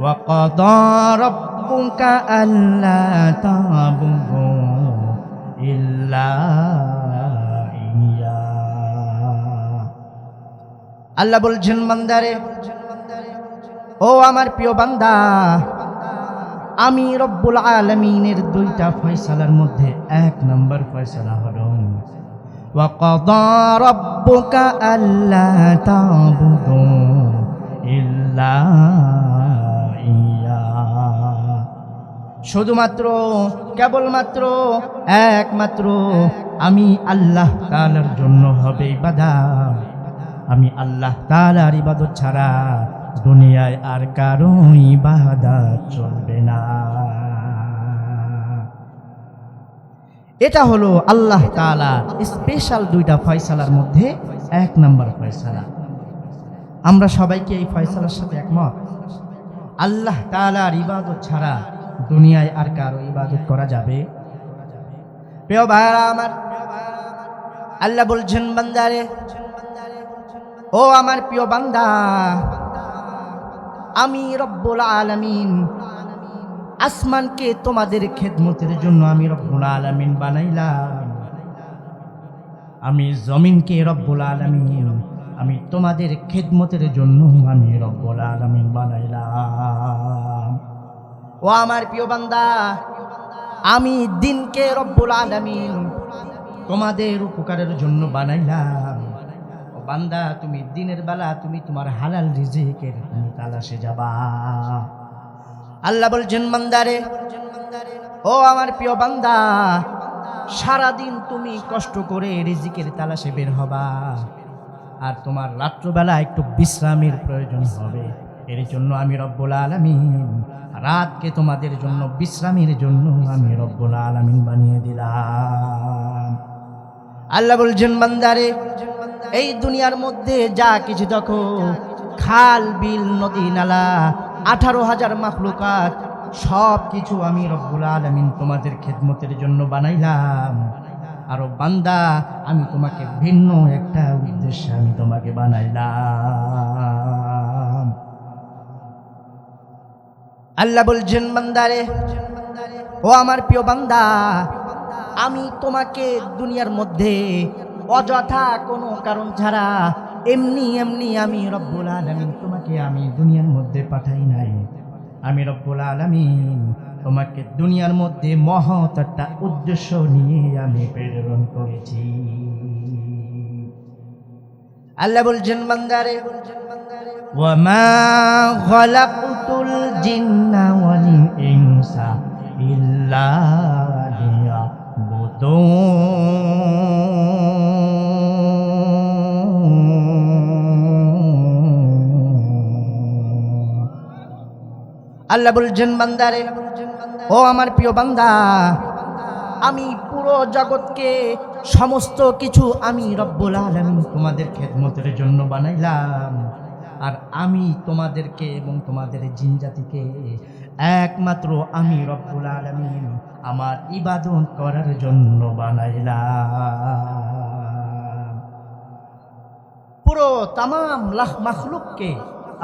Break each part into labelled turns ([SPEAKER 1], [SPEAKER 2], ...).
[SPEAKER 1] وقضى ربك ألا تعبدوا إلا إياه আল্লাহ বলছেন বান্দারে, ও আমার প্রিয় বান্দা, আমি রব্বুল আলামিনের দুইটা ফয়সালার মধ্যে এক নম্বর ফয়সালা হলো ওয়াকাদা রাব্বুকা আল্লা তা'বুদু ইল্লা ইয়া, শুধুমাত্র কেবলমাত্র একমাত্র আমি আল্লাহ তাআলার জন্য হবে ইবাদত। আমি আল্লাহ তাআলার ইবাদত ছাড়া দুনিয়ায় আর কারো ইবাদত চলবে না। এটা হলো আল্লাহ তাআলার স্পেশাল দুইটা ফয়সালার মধ্যে এক নম্বর ফয়সালা। আমরা সবাইকে এই ফয়সালার সাথে একমত? আল্লাহ তাআলার ইবাদত ছাড়া দুনিয়ায় আর কারো ইবাদত করা যাবে? প্রিয় ভাইরা আমার, আল্লাহ বলছেন বান্দারে, ও আমার প্রিয় বান্দা, আমি রব্বুল আলামিন আসমানকে তোমাদের খেদমতের জন্য আমি রব্বুল আলামিন বানাইলাম। আমি জমিনকে রব্বুল আলামিন আমি তোমাদের খেদমতের জন্য আমি রব্বুল আলামিন বানাইলাম। ও আমার প্রিয় বান্দা, আমি দিনকে রব্বুল আলামিন তোমাদের উপকারের জন্য বানাইলাম। ও বান্দা, তুমি দিনের বেলা তুমি তোমার হালাল রিজিকের তুমি তালাশে যাবা। আল্লাহ বলছেন বান্দারে, ও আমার প্রিয় বান্দা, সারাদিন তুমি কষ্ট করে রিজিকের তালাশে বের হবা, আর তোমার রাত্রবেলা একটু বিশ্রামের প্রয়োজন হবে। এর জন্য আমি রব্বুল আলামিন রাতকে তোমাদের জন্য বিশ্রামের জন্য আমি রব্বুল আলামিন বানিয়ে দিলাম। আল্লাহ বলছেন বান্দারে, এই দুনিয়ার মধ্যে যা কিছু দেখো, খাল বিল নদী নালা 18,000 মাখলুকাত, সব কিছু আমি রব্বুল আলামিন তোমাদের খেদমতের জন্য বানাইলাম। আর বান্দা, আমি তোমাকে ভিন্ন একটা উদ্দেশ্যে আমি তোমাকে বানাইলাম। আল্লাহ বলছেন বান্দারে, ও আমার প্রিয় বান্দা, আমি তোমাকে দুনিয়ার মধ্যে অযথা কোনো কারণ ছাড়া এমনি এমনি আমি রব্বুল আলামিন তোমাকে আমি দুনিয়ার মধ্যে পাঠাই নাই। আমি রব্বুল আলামিন তোমাকে দুনিয়ার মধ্যে মহৎ একটা উদ্দেশ্য নিয়ে আমি প্রেরণ করেছি। আল্লাহ বলছেন বান্দারে, ওয়ামা খালাকতুল জিন্না ওয়াল ইনসা ইল্লা লিয়াবুদুন। আল্লাহ বলছেন বান্দারে, ও আমার প্রিয় বান্দা, আমি পুরো জগৎকে সমস্ত কিছু আমি রব্বুল আলামিন তোমাদের খেদমতের জন্য বানাইলাম। আর আমি তোমাদেরকে এবং তোমাদের জিন জাতিকে একমাত্র আমি রব্বুল আলামিন আমার ইবাদত করার জন্য বানাইলাম। পুরো তামাম লাখ মাখলুককে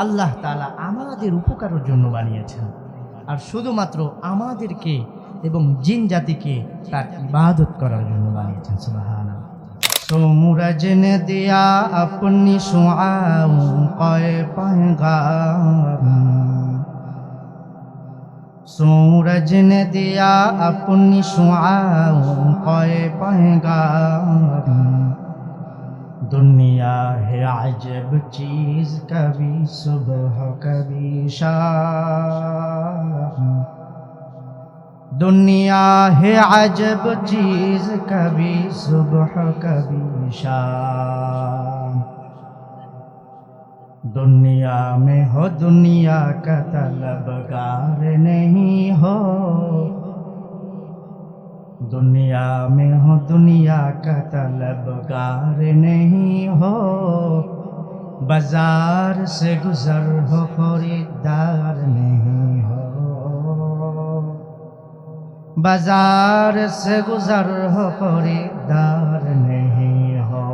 [SPEAKER 1] আল্লাহ তাআলা আমাদের উপকারের জন্য বানিয়েছেন, আর শুধুমাত্র আমাদেরকে এবং জিন জাতিকে তার ইবাদত করার জন্য বানিয়েছেন। সুবহানাল্লাহ। सूरज ने दिया अपनी शुआओं के पैगाम, सूरज ने दिया अपनी शुआओं के पैगाम, दुनिया है अजब चीज कभी सुबह कभी शाम, दुनिया है अजब चीज कभी सुबह कभी शाम, दुनिया में हो दुनिया का तलबगार नहीं हो, दुनिया में हो दुनिया का तलबगार नहीं हो, बाजार से गुजर हो खरीदार नहीं हो, बाजार से गुजर हो खरीदार नहीं हो,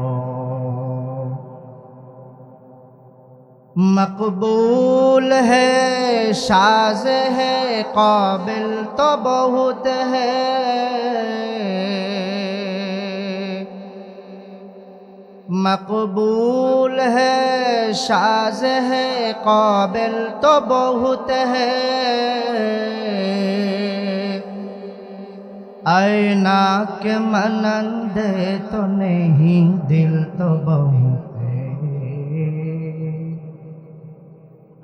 [SPEAKER 1] मकबूल है शाज़ है काबिल तो बहुत है, मकबूल है शाज़ है काबिल तो बहुत है, आईना के मनंदे तो नहीं दिल तो बहुत है,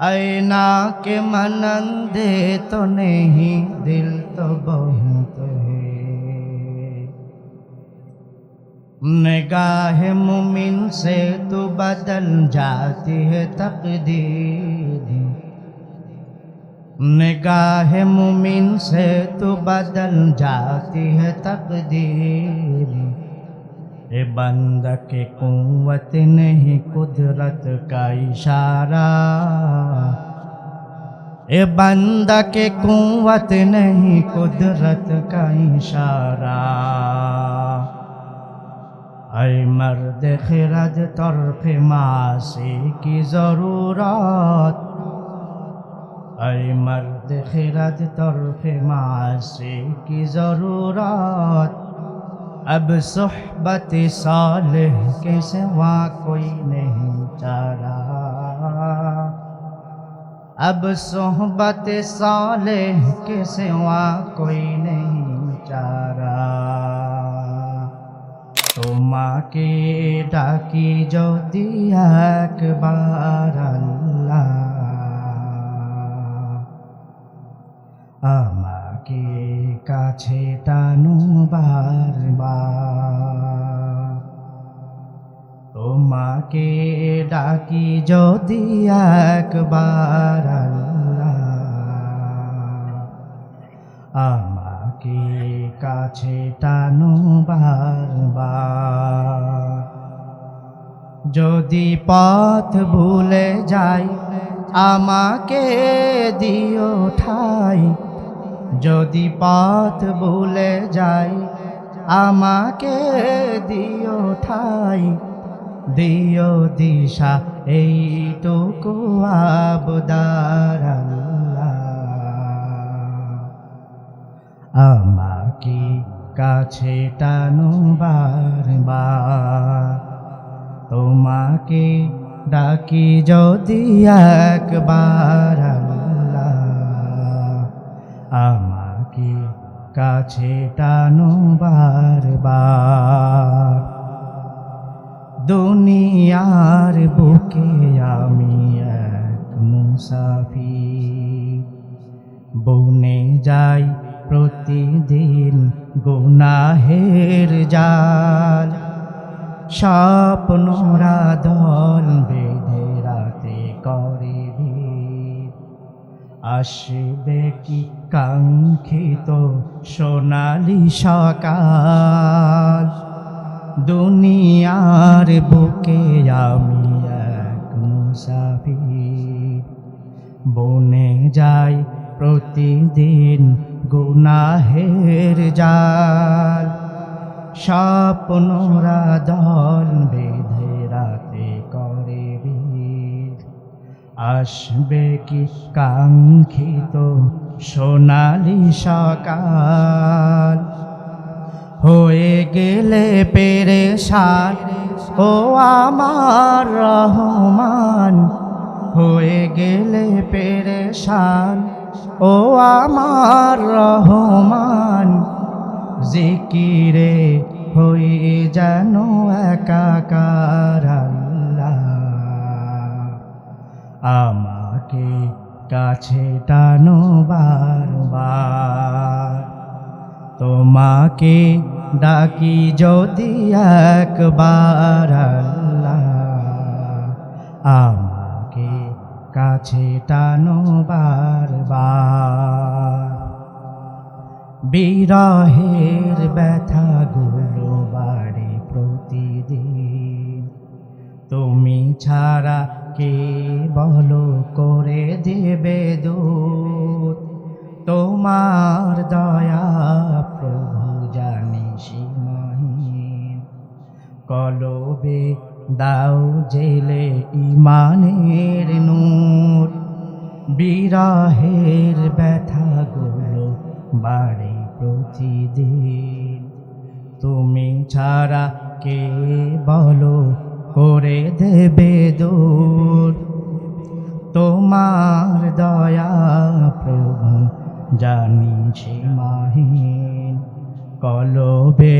[SPEAKER 1] आईना के मनंदे तो नहीं दिल तो बहुत है। निगाह मुमिन से तो बदल जाती है तकदीर, निगाह मुमिन से तो बदल जाती है तकदीर, ए बंदा के कुव्वत नहीं कुदरत का इशारा, ए बंदा के कुव्वत नहीं कुदरत का इशारा, ऐ मर्द खिरद तर्फ मासी की ज़रूरत, ऐ मर्द खिरद तर्फ मासी की ज़रूरत, अब सोहबत सालिह के सिवा कोई नहीं चारा, अब सोहबत सालिह के सिवा कोई नहीं चारा। তোমাকে ডাকি যদি একবার আল্লাহ, আমাকে কাছে টানো বারবার, তোমাকে ডাকি যদি একবার আল্লাহ, আমাকে কাছে টানো বারবার। যদি পথ ভুলে যাই আমাকে দিও ঠাই, যদি পথ ভুলে যাই আমাকে দিও ঠাই, দিও দিশা এইটুকু আবদার আল্লাহ, আমাকে কাছে টানো বারবার, তোমাকে ডাকি যদি একবার আল্লাহ, আমাকে কাছে টানো বারবার। দুনিয়ার বুকে আমি এক মুসাফির, বনে যাই প্রতিদিন গুনাহের জাল, স্বপ্নরা দল বেঁধে রাতে করে ভিড়, আসবে কি কাঙ্ক্ষিত সোনালি সকাল। দুনিয়ার বুকে আমি এক মুসাফির, বনে যাই প্রতিদিন গুনাহের জাল, স্বপ্নরা দল বেঁধে রাতে করে ভিড়, আসবে কি কাঙ্ক্ষিত সোনালি সকাল। হয়ে গেলে পেরেশান ও আমার রহমান, হয়ে গেলে পেরেশান ও আমার রহমান, জিকিরে হয়ে যেন একাকার আল্লাহ, আমাকে কাছে টানো বারবার, তোমাকে ডাকি যদি একবার আল্লাহ, আমাকে কাছে টানো বারবার। বিরহের ব্যথাগুলো বাড়ে প্রতিদিন, তুমি ছাড়া কে বলো করে দেবে দূর, তোমার দয়া প্রভু জানি সীমাহীন, কলবে দাও জেলে ইমানের নূর, বিরহের ব্যথাগুলো বাড়ে প্রতিদিন। তুমি ছাড়া কে বলো করে দেবে দূর, তোমার দয়া প্রভু জানি সীমাহীন। কলবে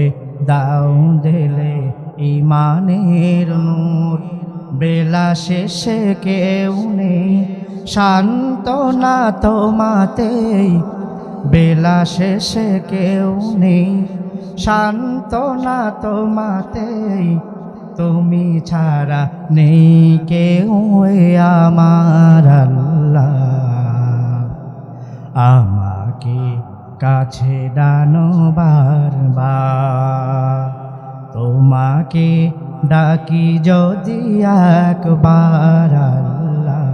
[SPEAKER 1] দাও দিলে ইমানের নূর, বেলা শেষে কেউ নেই সান্ত্বনা তোমাতেই, বেলা শেষে কেউ নেই সান্ত্বনা তোমাতেই। তুমি ছাড়া নেই কেউ আমার আল্লাহ, আমাকে কাছে ডানো বারবার। তোমাকে ডাকি যদি একবার আল্লাহ,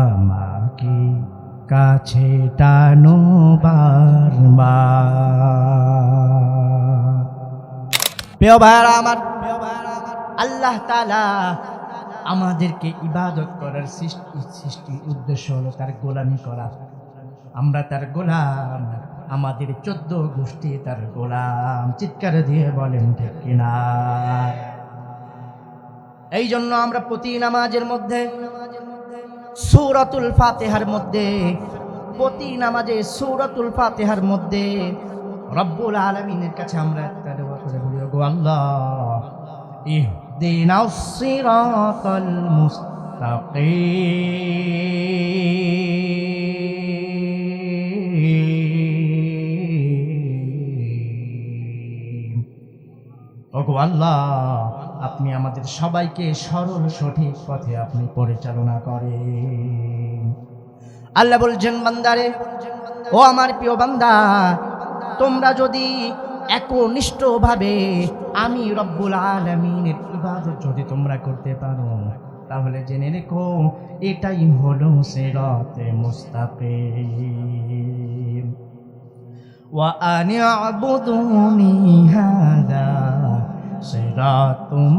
[SPEAKER 1] আমাকে কাছে টানো বারবার। প্রিয় ভাইরা আমার, আল্লাহ তাআলা আমাদেরকে ইবাদত করার সৃষ্টি উদ্দেশ্য হলো তার গোলামি করা। আমরা তার গোলাম, আমাদের 14 গোষ্ঠী তার গোলাম। চিৎকার দিয়ে বলেন ঠিক কিনা? এই জন্য আমরা প্রতি নামাজের মধ্যে সূরাতুল ফাতিহার মধ্যে, প্রতি নামাজে সূরাতুল ফাতিহার মধ্যে রব্বুল আলামিনের কাছে আমরা একটা দোয়া করে বলি, ওগো আল্লাহ ইহদিনাস সিরাতাল মুস্তাকিম। ওগো আল্লাহ, আপনি আমাদের সবাইকে সরল সঠিক পথে আপনি পরিচালনা করেন। আল্লাহ বলছেন, বান্দারে, ও আমার প্রিয় বান্দা, তোমরা যদি একনিষ্ঠভাবে আমি রব্বুল আলামিনের ইবাদত যদি তোমরা করতে পারো, তাহলে জেনে রেখো এটাই হলো সিরাতে মুস্তাকিম। ওয়া আনি'বুদুনি হাযা সিরাতুম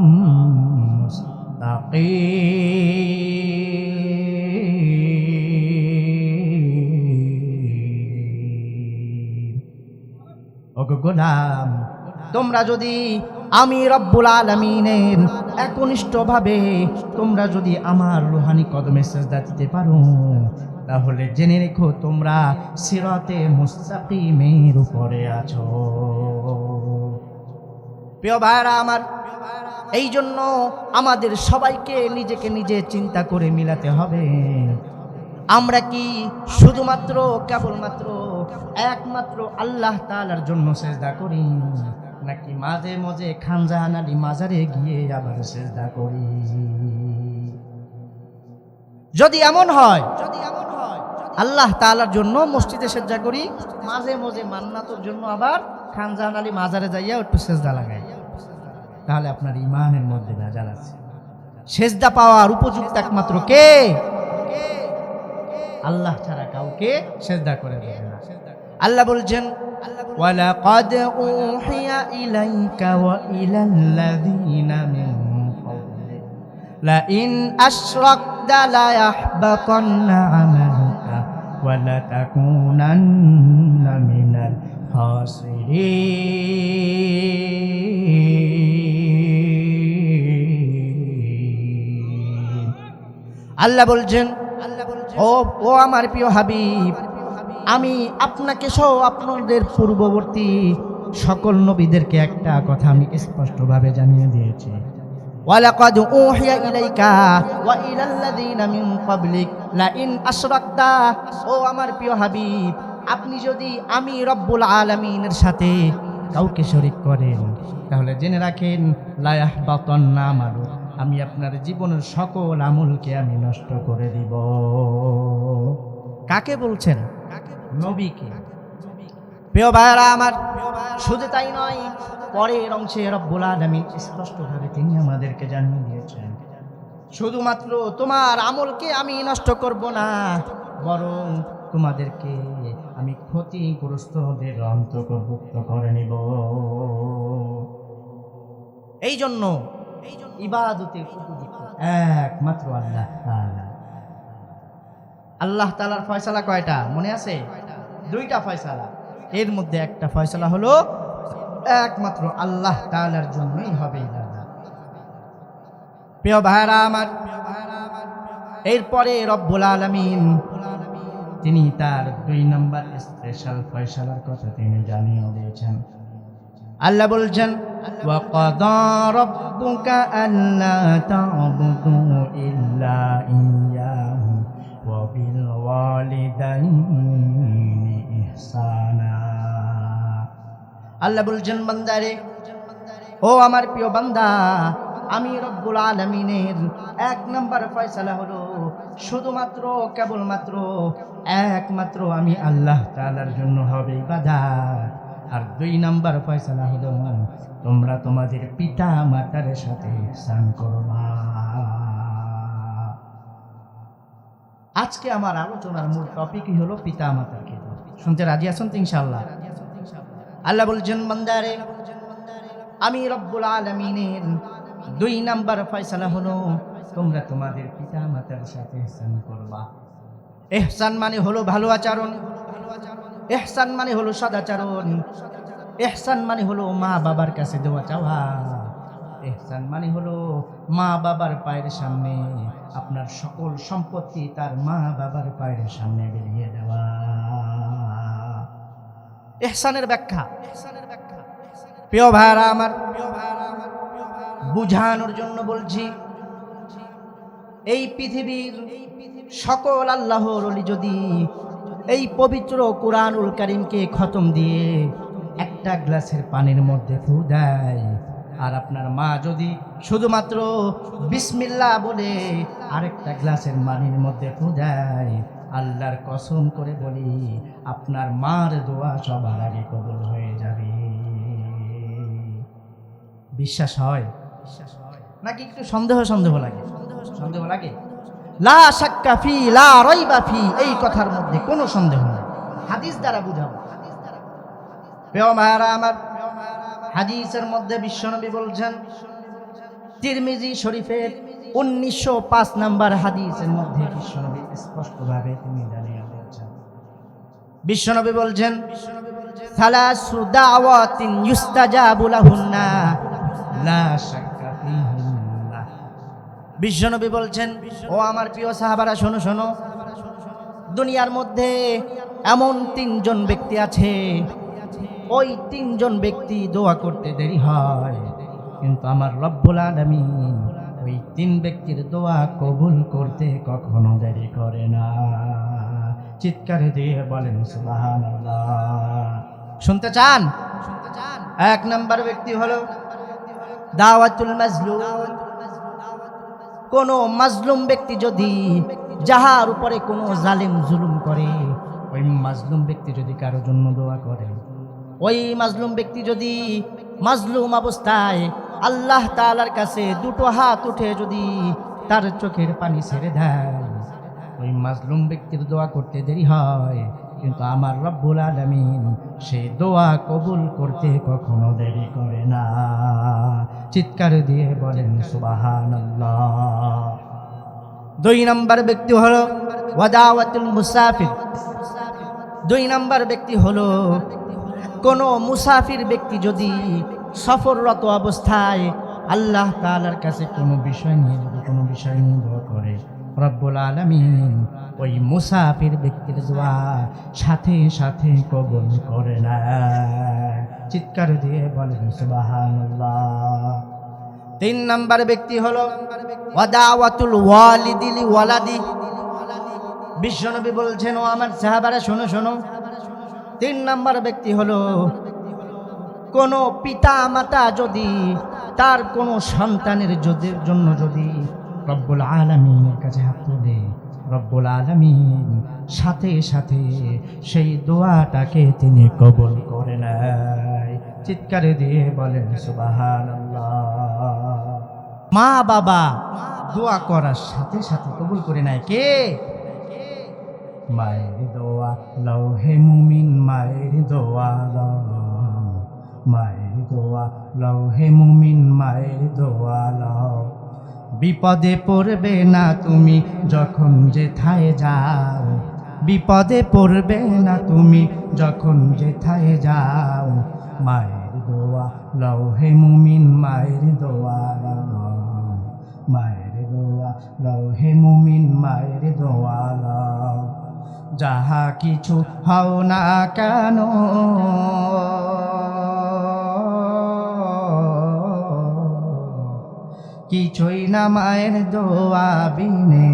[SPEAKER 1] মুস্তাকিম। ওগো গোলাম, তোমরা যদি আমি রব্বুল আলামিনের একনিষ্ঠভাবে তোমরা যদি আমার রুহানি কদমে সিজদা দিতে পারো, তাহলে জেনে রেখো তোমরা সিরাতে মুস্তাকিমের উপরে আছো। প্রিয় ভাইরা আমার, এই জন্য আমাদের সবাইকে নিজেকে নিজে চিন্তা করে মিলাতে হবে। আমরা কি শুধুমাত্র কেবলমাত্র একমাত্র আল্লাহ তাআলার জন্য সিজদা করি, নাকি মাঝে মাঝে খানজাহান আলী মাজারে গিয়ে আবার সিজদা করি? যদি এমন হয় আল্লাহ তাআলার জন্য মসজিদে সিজদা করি, মাঝে মাঝে মান্নাতের জন্য আবার খানজাহান আলী মাজারে যাইয়া একটু সিজদা লাগাই, তাহলে আপনার ঈমানের মধ্যে ভেজাল আছে। সিজদা পাওয়ার উপযুক্ত একমাত্র কে? আল্লাহ ছাড়া কাউকে সিজদা করে দেবে না। আল্লাহ বলছেন, ওয়ালাকাদ উহিয়া ইলাইকা ওয়া ইলাল্লাযীনা মিন ক্বাবলিক লাইন আশরাকতা লায়াহবাতান্না আমালুকা ওয়া লাতাকুনান্না মিনাল খাসিরিন। আল্লাহ বলছেন, ও আমার প্রিয় হাবিব, আমি আপনাকে সহ আপনাদের পূর্ববর্তী সকল নবীদেরকে একটা কথা আমি স্পষ্টভাবে জানিয়ে দিয়েছি। ওয়ালাকাদ উহিয়া ইলাইকা ওয়া ইলাল্লাযীনা মিন ক্বাবলিক লাইন আশরাকতা। ও আমার প্রিয় হাবিব, আপনি যদি আমি রব্বুল আলামিনের সাথে কাউকে শরীক করেন, তাহলে জেনে রাখেন লায়াহবাতান্না আমালুক, আমি আপনার জীবনের সকল আমলকে আমি নষ্ট করে দিব। কাকে বলছেন? নবীকে। প্রিয় ভাইরা আমার, শুধু তাই নয়, পরের অংশে রব্বুল আলামিন স্পষ্টভাবে তিনি আমাদেরকে জানিয়ে দিয়েছেন, শুধুমাত্র তোমার আমলকে আমি নষ্ট করব না, বরং তোমাদেরকে আমি ক্ষতিগ্রস্তদের অন্তর্ভুক্ত করে নিব। এই জন্য ইবাদতের উপযুক্ত একমাত্র আল্লাহ তাআলা। আল্লাহ তাআলার ফয়সালা কয়টা মনে আছে? দুইটা ফয়সালা। এর মধ্যে একটা ফয়সালা হলো একমাত্র আল্লাহ তাআলার জন্যই হবে ইবাদত। প্রিয় ভাইরা আমার, এরপরে রব্বুল আলামিন তিনি তার 2 নম্বর স্পেশাল ফয়সালার কথা তিনি জানিয়ে দিয়েছেন। আল্লাহ বলছেন, ওয়া কাদা রাব্বুকা আল্লা তা'বুদু ইল্লা ইয়্যাহু ওয়া বিল ওয়ালিদাইনি ইহসানা। আল্লাহ বলছেন, বান্দারে, ও আমার প্রিয় বান্দা, আমি রব্বুল আলামিনের 1 নম্বর ফয়সালা হলো শুধুমাত্র কেবলমাত্র একমাত্র আমি আল্লাহ তাআলার জন্য হবে ইবাদত। আর 2 নম্বর ফয়সালা হলো তোমরা তোমাদের পিতা মাতার সাথে ইহসান করবা। আজকে আমার আলোচনার মূল টপিকই হলো পিতা মাতার খেদমত। শুনতে রাজি আছেন তো ইনশাআল্লাহ? আল্লাহ বলছেন, বান্দারে, আমি রব্বুল আলামিনের 2 নম্বর ফয়সালা হলো তোমরা তোমাদের পিতা মাতার সাথে ইহসান করবা। ইহসান মানে হলো ভালো আচরণ, ইহসান মানে হলো সদাচরণ, ইহসান মানে হলো মা বাবার কাছে দোয়া চাওয়া, ইহসান মানে হলো মা বাবার পায়ের সামনে আপনার সকল সম্পত্তি তার মা বাবার পায়ের সামনে বেরিয়ে দেওয়া। ইহসানের ব্যাখ্যা প্রিয় ভাইরা আমার, বুঝানোর জন্য বলছি। এই পৃথিবীর সকল আল্লাহর ওলি যদি এই পবিত্র কুরআনুল কারীমকে খতম দিয়ে একটা গ্লাসের পানির মধ্যে ফু দেয়, আর আপনার মা যদি শুধুমাত্র বিসমিল্লাহ বলে আরেকটা গ্লাসের পানির মধ্যে ফু দেয়, আল্লাহর কসম করে বলি আপনার মার দোয়া সবার আগে কবুল হয়ে যাবে। বিশ্বাস হয় নাকি একটু সন্দেহ লাগে? সন্দেহ লাগে? লা শাক্কা ফি লা রাইবা ফি, এই কথার মধ্যে কোনো সন্দেহ নেই। হাদিস দ্বারা বুঝাবো। প্রিয় ভাইরা আমার, হাদিসের মধ্যে বিশ্বনবী বলছেন, তিরমিজি শরীফের 1905 নম্বর হাদিসের মধ্যে বিশ্বনবী স্পষ্টভাবে তিনি জানিয়ে দিয়েছেন। বিশ্বনবী বলছেন, সালাসু দাওয়াতিন ইউস্তাজাবু লাহুন্না লা শাক্কা ফিহিন্না। বিশ্বনবী বলছেন, ও আমার প্রিয় সাহাবারা, শোনো শোনো, দুনিয়ার মধ্যে এমন 3 জন ব্যক্তি আছে, ওই 3 জন ব্যক্তি দোয়া করতে দেরি হয়, কিন্তু আমার রব্বুল আলামিন ওই 3 ব্যক্তির দোয়া কবুল করতে কখনো দেরি করে না। চিৎকার দিয়ে বলেন সুবহানাল্লাহ। শুনতে চান? 1 নম্বর ব্যক্তি হলো দাওয়াতুল মাজলুম। কোন মাজলুম ব্যক্তি যদি, যাহার উপরে কোনো জালিম জুলুম করে, ওই মাজলুম ব্যক্তি যদি কারোর জন্য দোয়া করে, ওই মাজলুম ব্যক্তি যদি মাজলুম অবস্থায় আল্লাহ তাআলার কাছে 2 হাত উঠে যদি তার চোখের পানি ছেড়ে দেয়, ওই মাজলুম ব্যক্তির দোয়া করতে দেরি হয়, কিন্তু আমার রব্বুল আলামিন সেই দোয়া কবুল করতে কখনো দেরি করে না। চিৎকার দিয়ে বলেন সুবহানাল্লাহ। 2 নম্বর ব্যক্তি হলো ওয়াদাওয়াতুল মুসাফির। 2 নম্বর ব্যক্তি হলো কোন মুসাফির ব্যক্তি যদি সফররত অবস্থায় আল্লাহ তাআলার কাছে কোনো বিষয় নিয়ে দোয়া করে, রব্বুল আলামিন ওই মুসাফির ব্যক্তির দোয়া সাথে সাথে কবুল করে না। চিৎকার দিয়ে বলেন সুবহানাল্লাহ। 3 নম্বর ব্যক্তি হলো ওয়াদাওয়াতুল ওয়ালিদি লিওয়ালাদি। বিশ্বনবী বলছেন, ও আমার সাহাবারা শোনো শোনো, 3 নম্বর ব্যক্তি হলো কোন পিতা মাতা যদি তার কোনো সন্তানের জন্য যদি রব্বুল আলামিনের কাছে হাত তোলে, রব্বুল আলামিন সাথে সাথে সেই দোয়াটাকে তিনি কবুল করে নেয়। চিৎকার দিয়ে বলেন সুবহানাল্লাহ। মা বাবা দোয়া করার সাথে সাথে কবুল করে নেয় কে? মায়ের দোয়া লও হে মুমিন, মায়ের দোয়া লও, মায়ের দোয়া লও হে মুমিন মায়ের দোয়া লও। বিপদে পড়বে না তুমি যখন যেথায় যাও, বিপদে পড়বে না তুমি যখন যেথায় যাও। মায়ের দোয়া লও হে মুমিন মায়ের দোয়া লও, মায়ের দোয়া লও হে মুমিন মায়ের দোয়া লও। যাহা কিছু হও না কেন কিছুই না মায়ের দোয়া বিনে।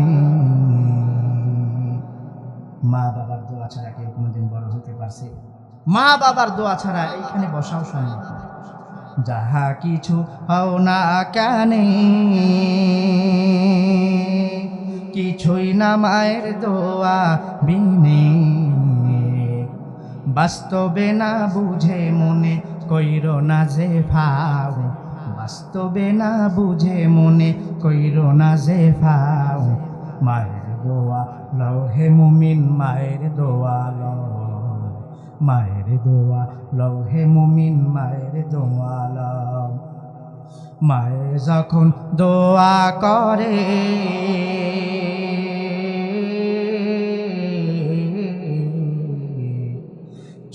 [SPEAKER 1] মা বাবার দোয়া ছাড়া কেউ কোনোদিন বড় হতে পারছে? মা বাবার দোয়া ছাড়া এইখানে বসাও সম্ভব না। যাহা কিছু হও না কেন কিছুই না মায়ের দোয়া বিনে। বাস্তবে না বুঝে মনে কইরো না যে ফাও, বাস্তবে না বুঝে মনে কইরো না যে ফাও। মায়ের দোয়া লও হে মুমিন মায়ের দোয়া লও, মায়ের দোয়া লও হে মুমিন মায়ের দোয়া লও। মায়ে যখন দোয়া করে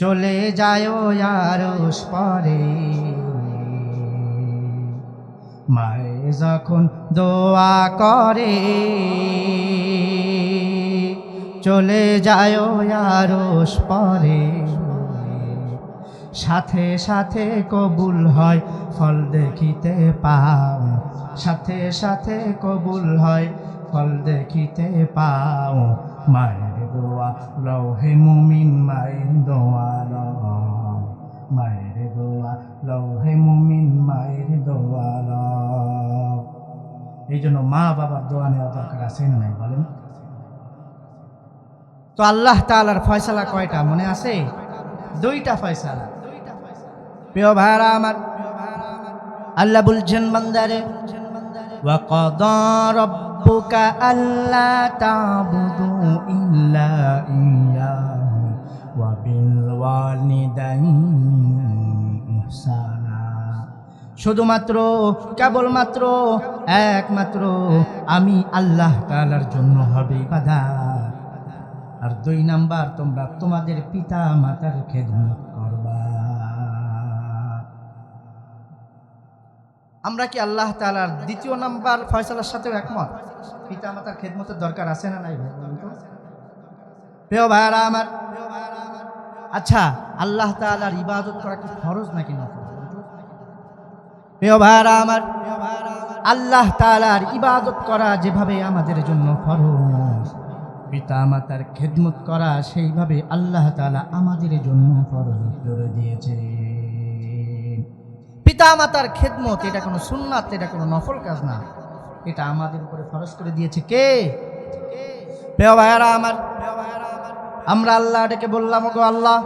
[SPEAKER 1] চলে যায় আরশ পরে, মায়ে যখন দোয়া করে চলে যায় আরশ পরে। সাথে সাথে কবুল হয় ফল দেখিতে পাও, সাথে সাথে কবুল হয় ফল দেখিতে পাও। মায়ের দোয়া লও হে মুমিন মায়ের দোয়া লও, মায়ের দোয়া লও হে মুমিন মায়ের দোয়া লও। এই জন্য মা বাবার দোয়া নেওয়া দরকার আছে না নাই বলেন? তো আল্লাহ তাআলার ফয়সালা কয়টা মনে আছে? দুইটা ফয়সালা। প্রিয় ভাইরা আমার, আল্লাহ বলছেন বান্দারে ওয়া কাদা রাব্বুকা আল্লা তা'বুদু ইল্লা ইয়্যাহু ওয়া বিল ওয়ালিদাইনি ইহসানা। শুধুমাত্র কেবলমাত্র একমাত্র আমি আল্লাহ তাআলার জন্য হবে ইবাদত। আর 2 নাম্বার তোমরা তোমাদের পিতা মাতার খেদমত করবা। আমরা কি আল্লাহ তাআলার 2য় নাম্বার ফয়সালার সাথেও একমত? পিতা মাতার খেদমতের দরকার আছে না নাই ভাই বলুন তো? প্রিয় ভাইরা আমার, আচ্ছা আল্লাহ তাআলার ইবাদত করা কি ফরজ নাকি নফল? প্রিয় ভাইরা আমার, আল্লাহ তাআলার ইবাদত করা যেভাবে আমাদের জন্য ফরজ, পিতা মাতার খেদমত করা সেইভাবে আল্লাহ তাআলা আমাদের জন্য ফরজ করে দিয়েছে। পিতা মাতার খেদমত এটা কোনো সুন্নাত, এটা কোনো নফল কাজ না, এটা আমাদের উপরে ফরজ করে দিয়েছে কে? প্রিয় ভাইরা আমার, আমরা আল্লাহ ডেকে বললাম গো আল্লাহ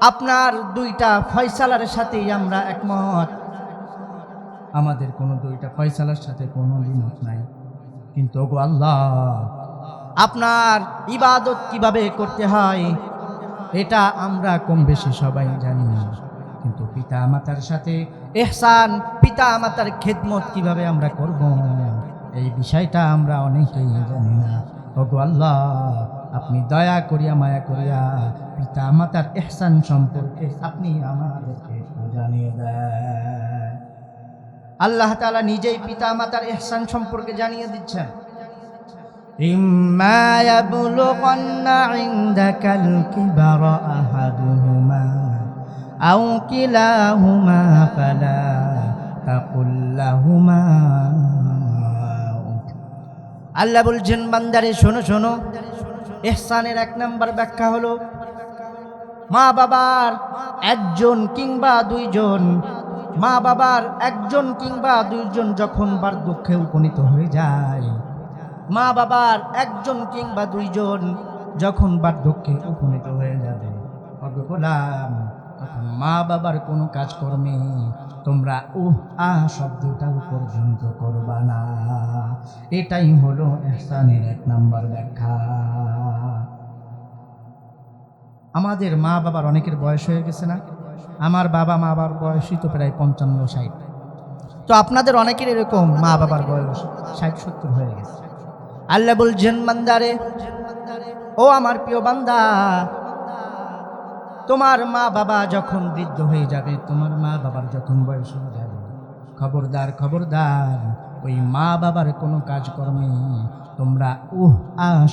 [SPEAKER 1] আপনার 2টা ফয়সালার সাথেই আমরা একমত, আমাদের কোনো 2টা ফয়সালার সাথে কোনো দ্বিমত নাই। কিন্তু গো আল্লাহ আপনার ইবাদত কিভাবে করতে হয় এটা আমরা কম বেশি সবাই জানি, কিন্তু পিতা মাতার সাথে ইহসান, পিতা মাতার খেদমত কিভাবে আমরা করব এই বিষয়টা আমরা অনেকেই জানি না। ওগো আল্লাহ আপনি দয়া করিয়া মায়া করিয়া পিতা মাতার ইহসান সম্পর্কে আপনি আমাদেরকে জানিয়ে দেন। আল্লাহ তাআলা নিজেই পিতা মাতার ইহসান সম্পর্কে জানিয়ে দিচ্ছেন, ইম্মা ইয়াবলুগান্না ইনদাকাল কিবারা আহাদুহুমা আও কিলাহুমা ফালা তাকুল লাহুমা। আল্লাহ বলছেন বান্দারে শোনো শোনো, ইহসানের 1 নাম্বার ব্যাখ্যা হলো মা বাবার একজন কিংবা 2 জন, মা বাবার 1 জন কিংবা 2 জন যখন বার্ধক্যে উপনীত হয়ে যায়, মা বাবার 1 জন কিংবা 2 জন যখন বার্ধক্যে উপনীত হয়ে যাবে, গোলাম তখন মা বাবার কোনো কাজকর্মে তোমরা শব্দটাও পর্যন্ত করবা না। এটাই হলো ইহসানের 1 নাম্বার ব্যাখ্যা। আমাদের মা বাবার অনেকের বয়স হয়ে গেছে না? আমার বাবা মা বাবার বয়সই তো প্রায় 55-60। তো আপনাদের অনেকের এরকম মা বাবার বয়স 60-70 হয়ে গেছে। আল্লাহ বলছেন বান্দারে, ও আমার প্রিয় বান্দা, তোমার মা বাবা যখন বৃদ্ধ হয়ে যাবে, তোমার মা বাবার যখন বয়স হয়ে যাবে, খবরদার খবরদার ওই মা বাবার কোনো কাজকর্মে তোমরা